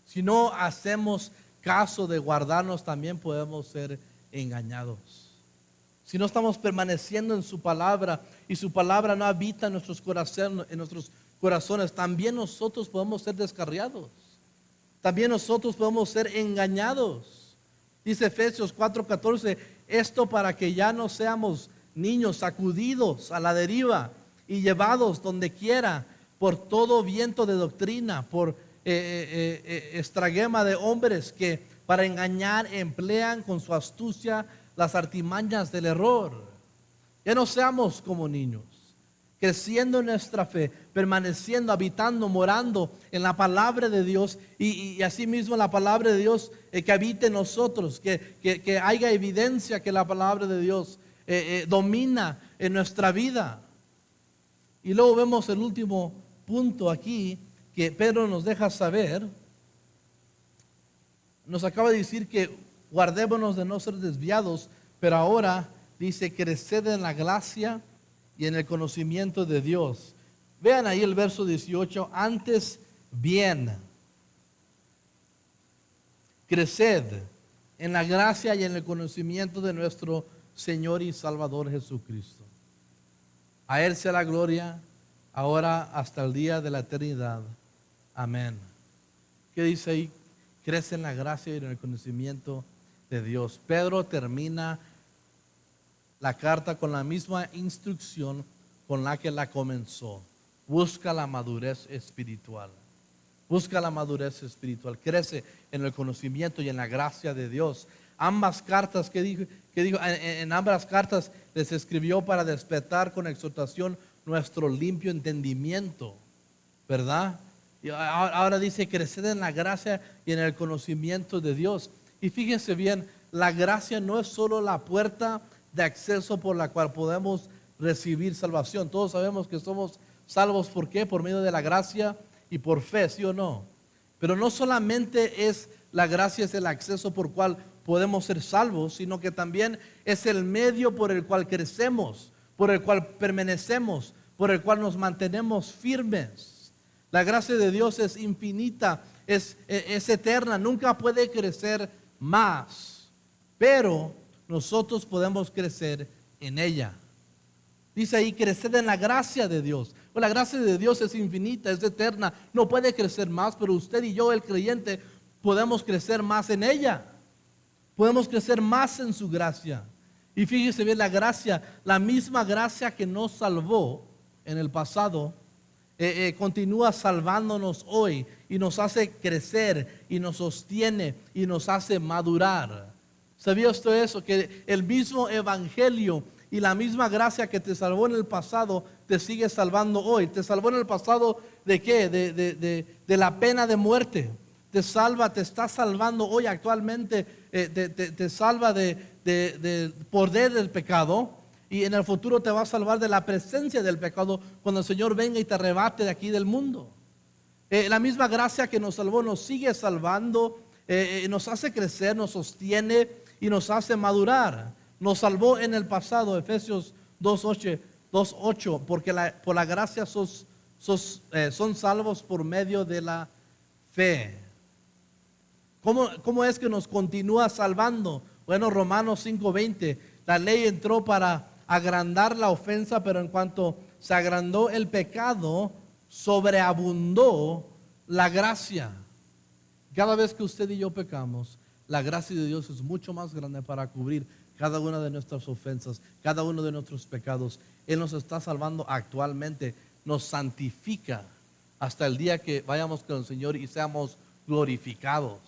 Si no hacemos caso de guardarnos, también podemos ser engañados. Si no estamos permaneciendo en su palabra y su palabra no habita en nuestros corazones, también nosotros podemos ser descarriados. También nosotros podemos ser engañados. Dice Efesios 4:14, esto para que ya no seamos niños sacudidos a la deriva y llevados donde quiera por todo viento de doctrina, por estragema de hombres que para engañar emplean con su astucia las artimañas del error. Ya no seamos como niños, creciendo en nuestra fe, permaneciendo, habitando, morando en la palabra de Dios y asimismo la palabra de Dios que habite en nosotros, que haya evidencia que la palabra de Dios domina en nuestra vida. Y luego vemos el último punto aquí que Pedro nos deja saber. Nos acaba de decir que guardémonos de no ser desviados, pero ahora dice creced en la gracia y en el conocimiento de Dios. Vean ahí el verso 18, antes bien, creced en la gracia y en el conocimiento de nuestro Señor y Salvador Jesucristo. A Él sea la gloria, ahora hasta el día de la eternidad. Amén. ¿Qué dice ahí? Crece en la gracia y en el conocimiento de Dios. Pedro termina la carta con la misma instrucción con la que la comenzó. Busca la madurez espiritual. Busca la madurez espiritual. Crece en el conocimiento y en la gracia de Dios. Ambas cartas que dijo, en ambas cartas les escribió para despertar con exhortación nuestro limpio entendimiento, ¿verdad? Y ahora dice crecer en la gracia y en el conocimiento de Dios. Y fíjense bien, la gracia no es solo la puerta de acceso por la cual podemos recibir salvación. Todos sabemos que somos salvos, ¿por qué? Por medio de la gracia y por fe, ¿sí o no? Pero no solamente es la gracia, es el acceso por cual podemos ser salvos, sino que también es el medio por el cual crecemos, por el cual permanecemos, por el cual nos mantenemos firmes. La gracia de Dios es infinita, es eterna, nunca puede crecer más, pero nosotros podemos crecer en ella. Dice ahí, crecer en la gracia de Dios. Pues la gracia de Dios es infinita, es eterna, no puede crecer más, pero usted y yo, el creyente, podemos crecer más en ella. Podemos crecer más en su gracia. Y fíjese bien, la gracia, la misma gracia que nos salvó en el pasado, continúa salvándonos hoy y nos hace crecer y nos sostiene y nos hace madurar. ¿Sabía usted eso? Que el mismo evangelio y la misma gracia que te salvó en el pasado te sigue salvando hoy. Te salvó en el pasado ¿de qué? De la pena de muerte. Te está salvando hoy actualmente, te salva del poder del pecado, y en el futuro te va a salvar de la presencia del pecado cuando el Señor venga y te arrebate de aquí del mundo. La misma gracia que nos salvó nos sigue salvando, nos hace crecer, nos sostiene y nos hace madurar. Nos salvó en el pasado, Efesios 2:8, porque por la gracia son salvos por medio de la fe. ¿Cómo es que nos continúa salvando? Bueno, Romanos 5:20, la ley entró para agrandar la ofensa, pero en cuanto se agrandó el pecado, sobreabundó la gracia. Cada vez que usted y yo pecamos, la gracia de Dios es mucho más grande para cubrir cada una de nuestras ofensas, cada uno de nuestros pecados. Él nos está salvando actualmente, nos santifica hasta el día que vayamos con el Señor y seamos glorificados.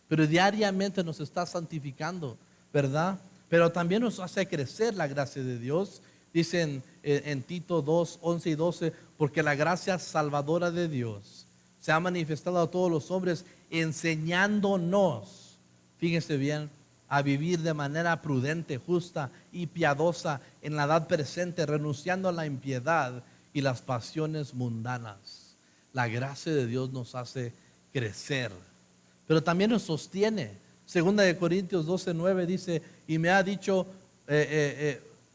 Pero diariamente nos está santificando, ¿verdad? Pero también nos hace crecer la gracia de Dios. Dicen en Tito 2, 11 y 12, porque la gracia salvadora de Dios se ha manifestado a todos los hombres, enseñándonos, fíjense bien, a vivir de manera prudente, justa y piadosa en la edad presente, renunciando a la impiedad y las pasiones mundanas. La gracia de Dios nos hace crecer, pero también nos sostiene. Segunda de Corintios 12:9 dice, y me ha dicho,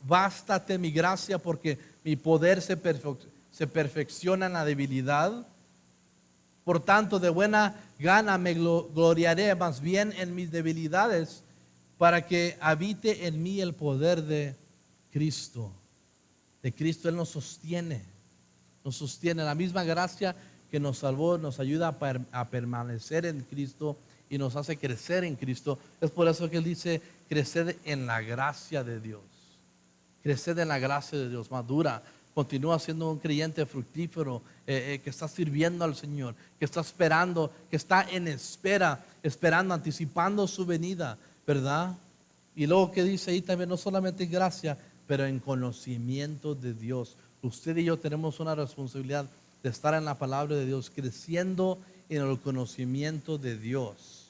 bástate mi gracia, porque mi poder se perfecciona en la debilidad. Por tanto, de buena gana me gloriaré más bien en mis debilidades, para que habite en mí el poder de Cristo. De Cristo Él nos sostiene. Nos sostiene. La misma gracia que nos salvó nos ayuda a permanecer en Cristo y nos hace crecer en Cristo. Es por eso que Él dice, creced en la gracia de Dios. Creced en la gracia de Dios. Madura. Continúa siendo un creyente fructífero, que está sirviendo al Señor, que está esperando, que está en espera, esperando, anticipando su venida, ¿verdad? Y luego que dice ahí también, no solamente en gracia, pero en conocimiento de Dios. Usted y yo tenemos una responsabilidad de estar en la palabra de Dios, creciendo en el conocimiento de Dios.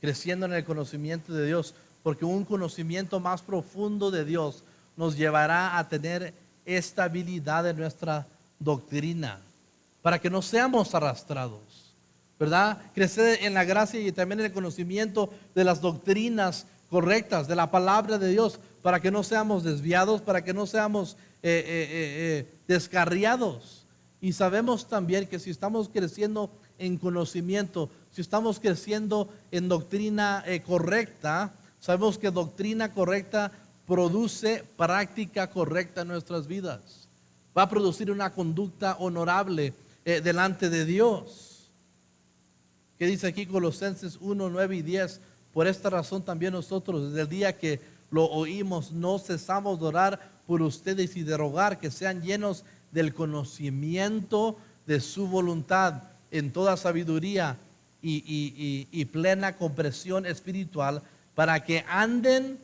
Creciendo en el conocimiento de Dios, porque un conocimiento más profundo de Dios nos llevará a tener estabilidad en nuestra doctrina, para que no seamos arrastrados, ¿verdad? Crecer en la gracia y también en el conocimiento de las doctrinas correctas, de la palabra de Dios, para que no seamos desviados, para que no seamos descarriados. Y sabemos también que si estamos creciendo en conocimiento, si estamos creciendo en doctrina correcta, sabemos que doctrina correcta produce práctica correcta en nuestras vidas. Va a producir una conducta honorable delante de Dios. ¿Qué dice aquí Colosenses 1, 9 y 10? Por esta razón también nosotros, desde el día que lo oímos, no cesamos de orar por ustedes y de rogar que sean llenos del conocimiento de su voluntad en toda sabiduría y plena comprensión espiritual, para que anden,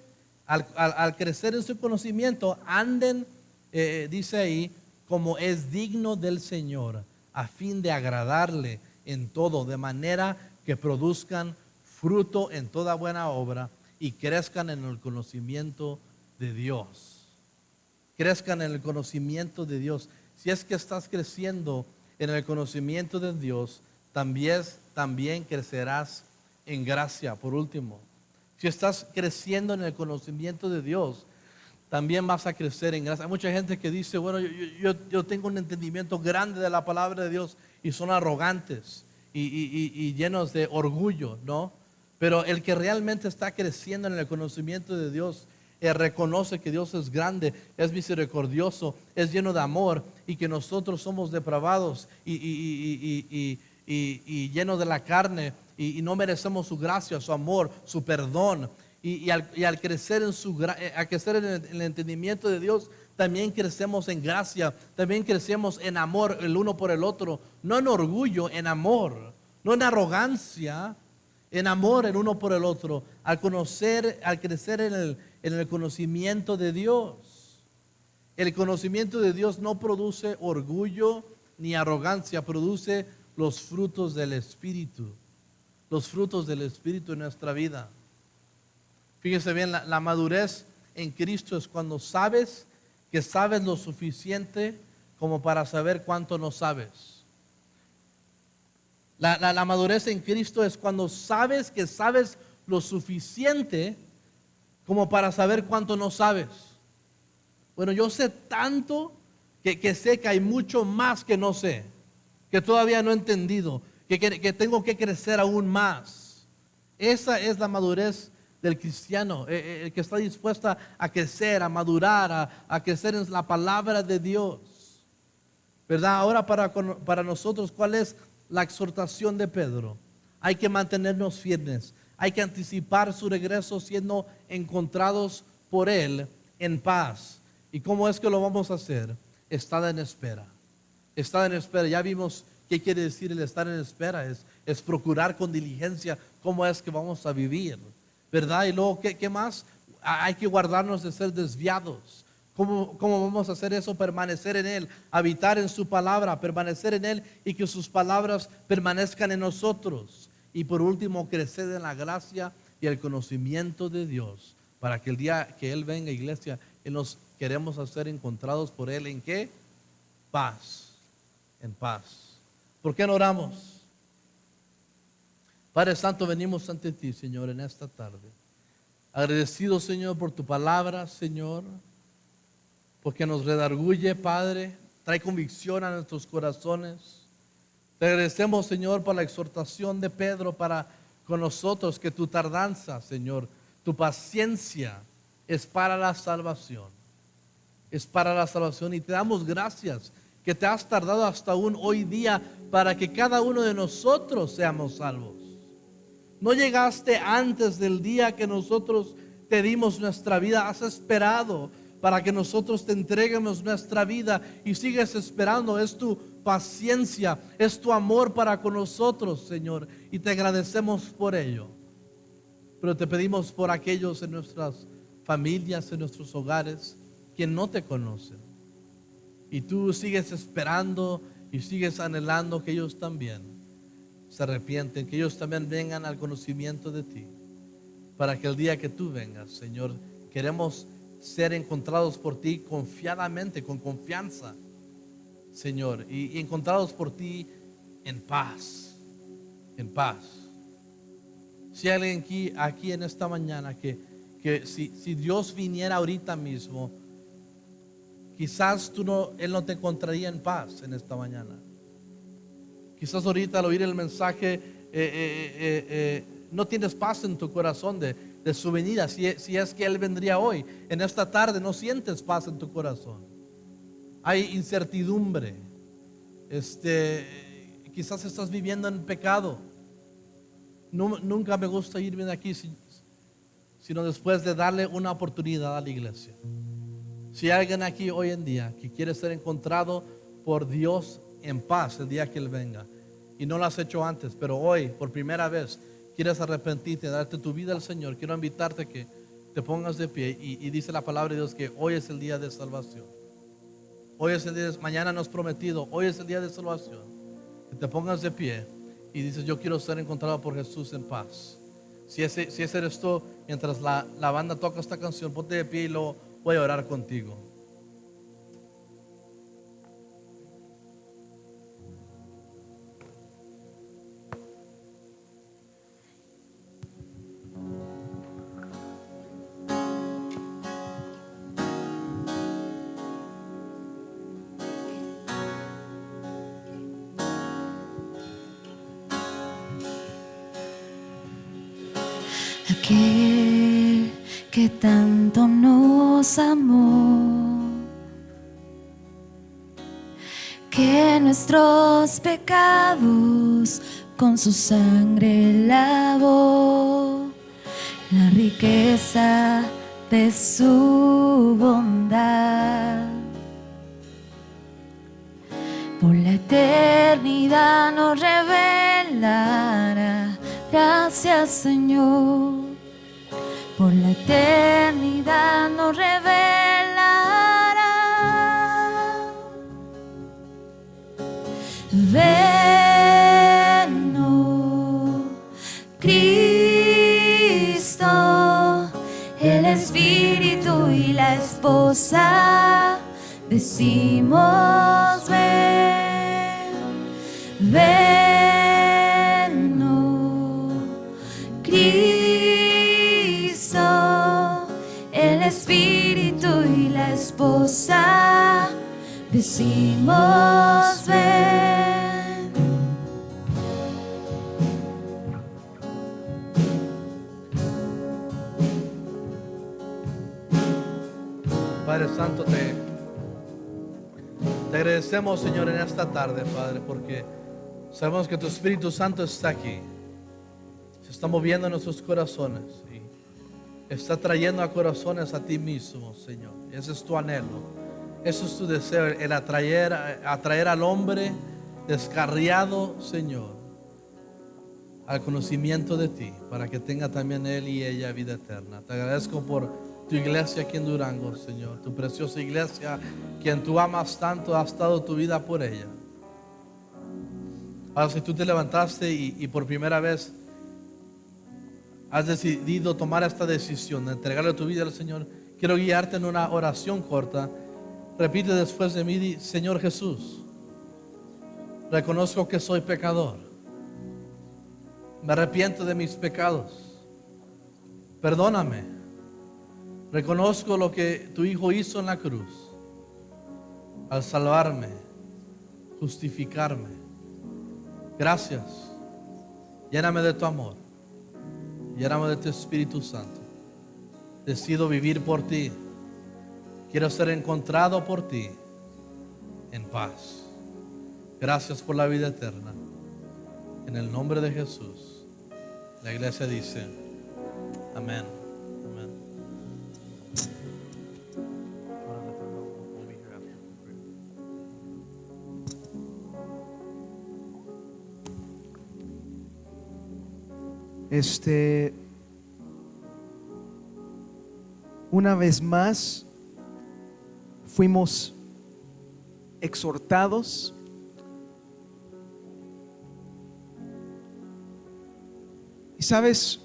al crecer en su conocimiento, anden, dice ahí, como es digno del Señor, a fin de agradarle en todo, de manera que produzcan fruto en toda buena obra y crezcan en el conocimiento de Dios. Crezcan en el conocimiento de Dios. Si es que estás creciendo en el conocimiento de Dios, también crecerás en gracia. Por último, si estás creciendo en el conocimiento de Dios, también vas a crecer en gracia. Hay mucha gente que dice, bueno, yo tengo un entendimiento grande de la palabra de Dios, y son arrogantes y llenos de orgullo, ¿no? Pero el que realmente está creciendo en el conocimiento de Dios, reconoce que Dios es grande, es misericordioso, es lleno de amor, y que nosotros somos depravados y llenos de la carne, y no merecemos su gracia, su amor, su perdón. Y al crecer en el entendimiento de Dios, también crecemos en gracia, también crecemos en amor el uno por el otro, no en orgullo, en amor, no en arrogancia, en amor el uno por el otro, al crecer en el conocimiento de Dios. El conocimiento de Dios no produce orgullo ni arrogancia, produce los frutos del Espíritu. Los frutos del Espíritu en nuestra vida. Fíjese bien, la madurez en Cristo es cuando sabes que sabes lo suficiente como para saber cuánto no sabes. La madurez en Cristo es cuando sabes que sabes lo suficiente como para saber cuánto no sabes. Bueno, yo sé tanto que sé que hay mucho más que no sé, que todavía no he entendido, que tengo que crecer aún más. Esa es la madurez del cristiano, el que está dispuesta a crecer, a madurar, a crecer en la palabra de Dios, ¿verdad? Ahora para nosotros, ¿cuál es la exhortación de Pedro? Hay que mantenernos firmes, hay que anticipar su regreso siendo encontrados por Él en paz. ¿Y cómo es que lo vamos a hacer? Estad en espera. Estad en espera. Ya vimos ¿Qué quiere decir el estar en espera? Es procurar con diligencia cómo es que vamos a vivir, ¿verdad? Y luego, ¿qué más? Hay que guardarnos de ser desviados. ¿Cómo vamos a hacer eso? Permanecer en Él, habitar en su palabra, permanecer en Él y que sus palabras permanezcan en nosotros. Y por último, crecer en la gracia y el conocimiento de Dios, para que el día que Él venga, iglesia, Él nos queremos hacer encontrados por Él. ¿En qué? Paz, en paz. ¿Por qué no oramos? Padre Santo, venimos ante ti, Señor, en esta tarde. Agradecido, Señor, por tu palabra, Señor, porque nos redarguye, Padre, trae convicción a nuestros corazones. Te agradecemos, Señor, por la exhortación de Pedro para con nosotros, que tu tardanza, Señor, tu paciencia es para la salvación. Es para la salvación, y te damos gracias que te has tardado hasta aún hoy día para que cada uno de nosotros seamos salvos. No llegaste antes del día que nosotros te dimos nuestra vida. Has esperado para que nosotros te entreguemos nuestra vida y sigues esperando. Es tu paciencia, es tu amor para con nosotros, Señor, y te agradecemos por ello. Pero te pedimos por aquellos en nuestras familias, en nuestros hogares, que no te conocen, y tú sigues esperando y sigues anhelando que ellos también se arrepienten, que ellos también vengan al conocimiento de ti, para que el día que tú vengas, Señor, queremos ser encontrados por ti confiadamente, con confianza, Señor, y encontrados por ti en paz, en paz. Si hay alguien aquí en esta mañana que si Dios viniera ahorita mismo, quizás Él no te encontraría en paz en esta mañana. Quizás ahorita al oír el mensaje no tienes paz en tu corazón de su venida. Si es que Él vendría hoy, en esta tarde no sientes paz en tu corazón. Hay incertidumbre. Quizás estás viviendo en pecado. Nunca me gusta irme de aquí sino después de darle una oportunidad a la iglesia. Si hay alguien aquí hoy en día que quiere ser encontrado por Dios en paz el día que Él venga, y no lo has hecho antes, pero hoy por primera vez quieres arrepentirte, darte tu vida al Señor, quiero invitarte que te pongas de pie y dice la palabra de Dios que hoy es el día de salvación. Hoy es el día, mañana nos prometido, hoy es el día de salvación. Que te pongas de pie y dices: yo quiero ser encontrado por Jesús en paz. Si ese eres tú, mientras la banda toca esta canción, ponte de pie y luego voy a orar contigo. Aquel que tanto nos amó, que nuestros pecados con su sangre lavó, la riqueza de su bondad. Por la eternidad nos revelará. Gracias, Señor. Por la eternidad nos revelará. Ven, oh Cristo, el Espíritu y la esposa, decimos ven, ven, oh Cristo, el Espíritu y la esposa, decimos ven. Padre Santo, te agradecemos, Señor, en esta tarde, Padre, porque sabemos que tu Espíritu Santo está aquí, se está moviendo en nuestros corazones y está trayendo a corazones a ti mismo, Señor. Ese es tu anhelo, eso es tu deseo, el atraer al hombre descarriado, Señor, al conocimiento de ti, para que tenga también él y ella vida eterna. Te agradezco por tu iglesia aquí en Durango, Señor, tu preciosa iglesia, quien tú amas tanto, has dado tu vida por ella. Ahora, si tú te levantaste y por primera vez has decidido tomar esta decisión de entregarle tu vida al Señor, quiero guiarte en una oración corta. Repite después de mí: Señor Jesús, reconozco que soy pecador. Me arrepiento de mis pecados. Perdóname. Reconozco lo que tu Hijo hizo en la cruz al salvarme, justificarme. Gracias. Lléname de tu amor. Lléname de tu Espíritu Santo. Decido vivir por ti. Quiero ser encontrado por ti en paz. Gracias por la vida eterna. En el nombre de Jesús. La iglesia dice: amén. Amén. Una vez más fuimos exhortados y sabes,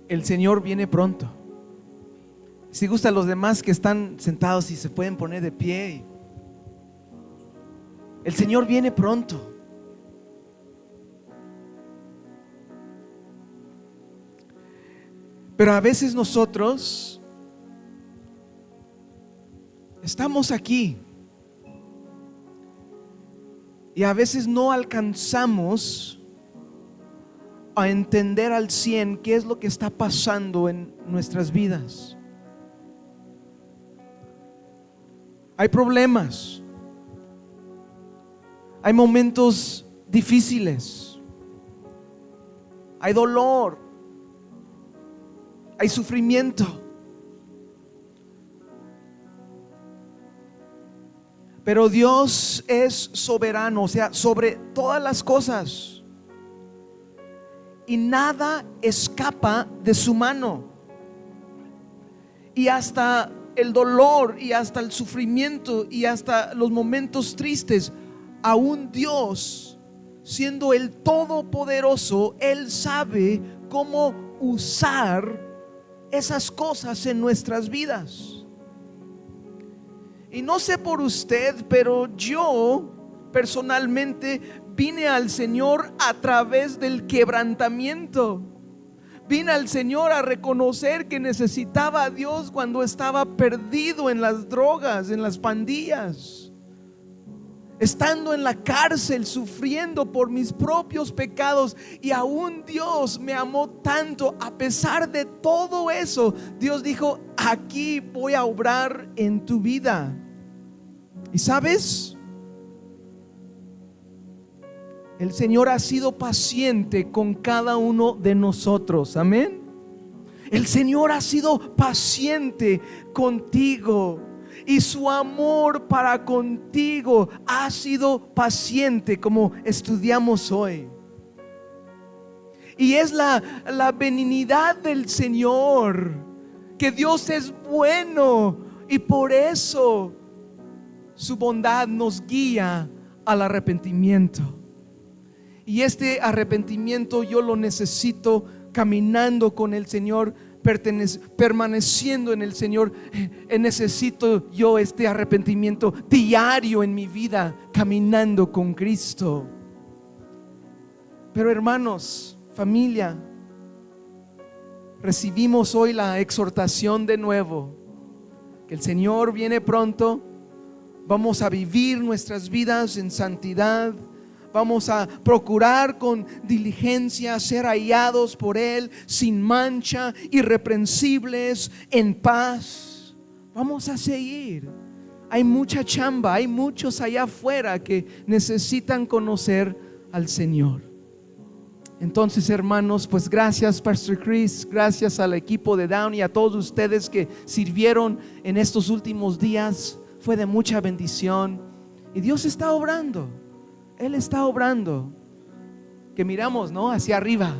el Señor viene pronto. Si gustan los demás que están sentados y se pueden poner de pie, el Señor viene pronto. Pero a veces nosotros estamos aquí y a veces no alcanzamos a entender al 100 qué es lo que está pasando en nuestras vidas. Hay problemas, hay momentos difíciles, hay dolor, hay sufrimiento. Pero Dios es soberano, o sea, sobre todas las cosas. Y nada escapa de su mano. Y hasta el dolor y hasta el sufrimiento y hasta los momentos tristes, aún Dios, siendo el Todopoderoso, Él sabe cómo usar esas cosas en nuestras vidas. Y no sé por usted, pero yo personalmente vine al Señor a través del quebrantamiento. Vine al Señor a reconocer que necesitaba a Dios cuando estaba perdido en las drogas, en las pandillas, estando en la cárcel, sufriendo por mis propios pecados. Y aún Dios me amó tanto. A pesar de todo eso, Dios dijo: aquí voy a obrar en tu vida. Y sabes, el Señor ha sido paciente con cada uno de nosotros. Amén. El Señor ha sido paciente contigo. Y su amor para contigo ha sido paciente, como estudiamos hoy. Y es la benignidad del Señor, que Dios es bueno, y por eso su bondad nos guía al arrepentimiento. Y este arrepentimiento yo lo necesito caminando con el Señor, permaneciendo en el Señor. Necesito yo este arrepentimiento diario en mi vida, caminando con Cristo. Pero hermanos, familia, recibimos hoy la exhortación de nuevo, que el Señor viene pronto. Vamos a vivir nuestras vidas en santidad. Vamos a procurar con diligencia ser hallados por Él sin mancha, irreprensibles, en paz. Vamos a seguir. Hay mucha chamba, hay muchos allá afuera que necesitan conocer al Señor. Entonces, hermanos, pues gracias Pastor Chris, gracias al equipo de Down y a todos ustedes que sirvieron en estos últimos días. Fue de mucha bendición. Y Dios está obrando. Él está obrando. Que miramos, ¿no?, hacia arriba,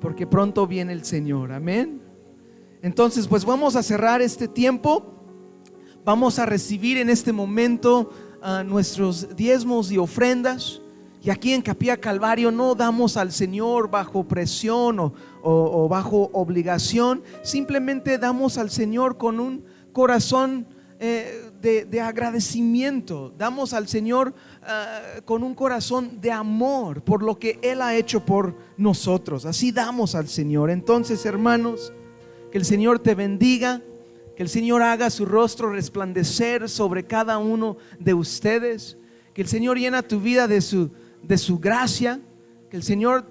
porque pronto viene el Señor. Amén. Entonces, pues vamos a cerrar este tiempo. Vamos a recibir en este momento nuestros diezmos y ofrendas. Y aquí en Capilla Calvario no damos al Señor bajo presión o bajo obligación. Simplemente damos al Señor con un corazón de agradecimiento. Damos al Señor con un corazón de amor por lo que Él ha hecho por nosotros. Así damos al Señor. Entonces, hermanos, que el Señor te bendiga, que el Señor haga su rostro resplandecer sobre cada uno de ustedes, que el Señor llena tu vida de su gracia, que el Señor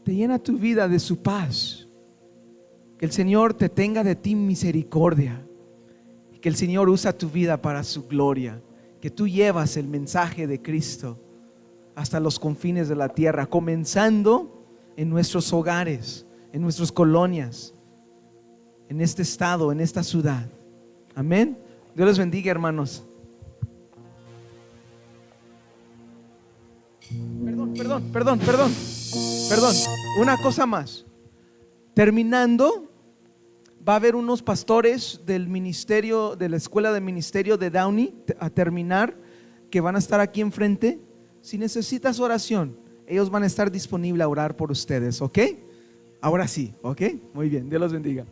te llena tu vida de su paz, que el Señor te tenga de ti misericordia, que el Señor usa tu vida para su gloria, que tú llevas el mensaje de Cristo hasta los confines de la tierra, comenzando en nuestros hogares, en nuestras colonias, en este estado, en esta ciudad. Amén. Dios les bendiga, hermanos. Perdón. Una cosa más. Terminando, va a haber unos pastores del ministerio, de la escuela de ministerio de Downey, a terminar, que van a estar aquí enfrente. Si necesitas oración, ellos van a estar disponibles a orar por ustedes, ¿ok? Ahora sí, ¿ok? Muy bien, Dios los bendiga.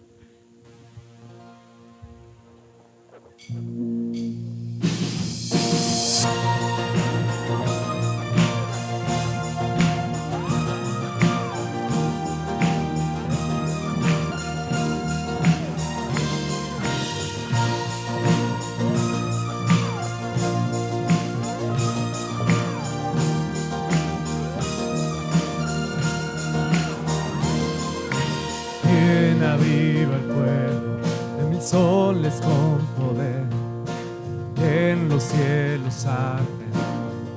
Aviva el fuego de mil soles con poder, en los cielos arde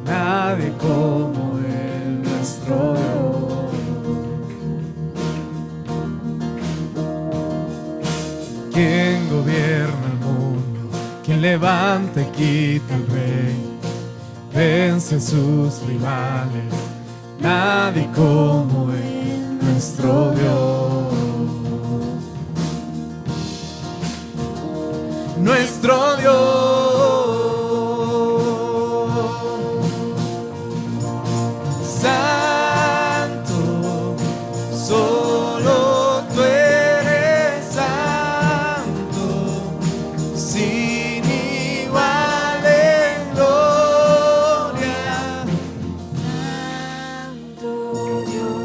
nadie como Él, nuestro Dios. Quien gobierna el mundo, quien levanta y quita el rey, vence a sus rivales, nadie como Él, nuestro Dios. Nuestro Dios, santo, solo tú eres santo, sin igual en gloria, Santo Dios.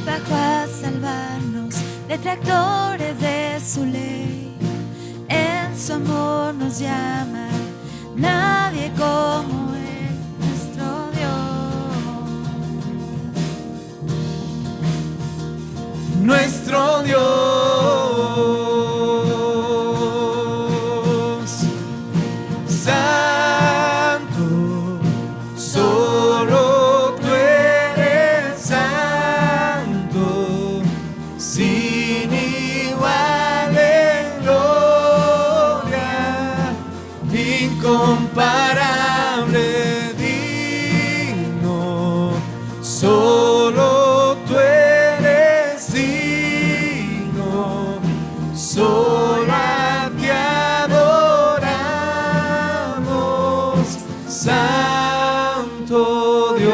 Bajó a salvarnos, detractores de su ley, en su amor nos llama, nadie como Él, nuestro Dios. nuestro Dios, santo, solo tú eres santo, sin igual en gloria, incomparable, digno, solo tú eres digno, solo a ti adoramos, Santo Dios.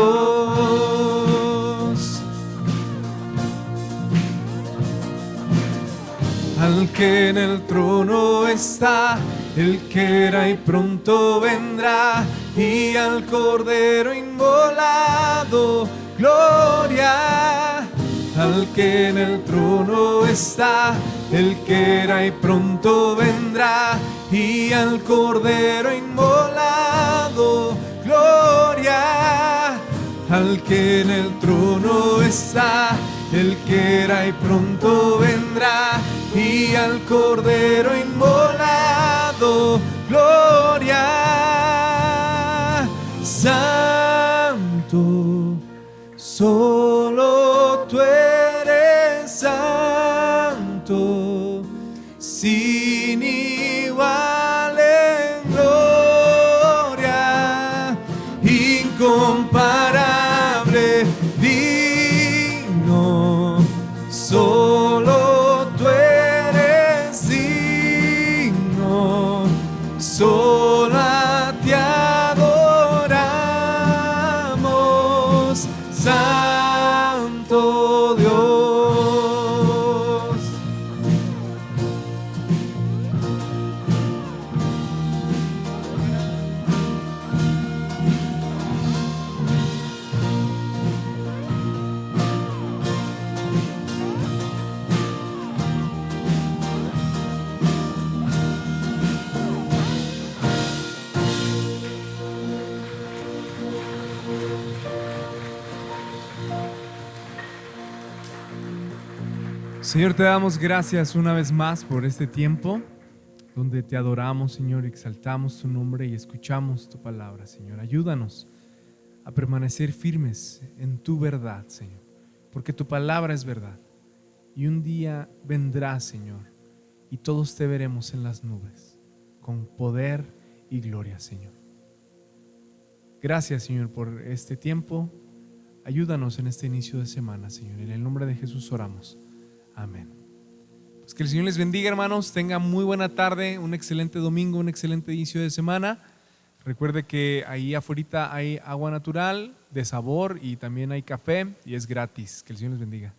Al que en el trono está, el que era y pronto vendrá, y al Cordero inmolado, gloria. Al que en el trono está, el que era y pronto vendrá, y al Cordero inmolado, gloria. Al que en el trono está, el que era y pronto vendrá, y al Cordero inmolado, gloria. Santo, santo, sin igual en gloria, incomparable, digno, solo tú eres digno, solo a ti adoramos, Santo Dios. Señor, te damos gracias una vez más por este tiempo donde te adoramos, Señor, exaltamos tu nombre y escuchamos tu palabra, Señor. Ayúdanos a permanecer firmes en tu verdad, Señor, porque tu palabra es verdad. Y un día vendrá, Señor, y todos te veremos en las nubes, con poder y gloria, Señor. Gracias, Señor, por este tiempo. Ayúdanos en este inicio de semana, Señor. En el nombre de Jesús oramos. Amén. Pues que el Señor les bendiga, hermanos. Tengan muy buena tarde, un excelente domingo, un excelente inicio de semana. Recuerde que ahí afuera hay agua natural de sabor y también hay café y es gratis. Que el Señor les bendiga.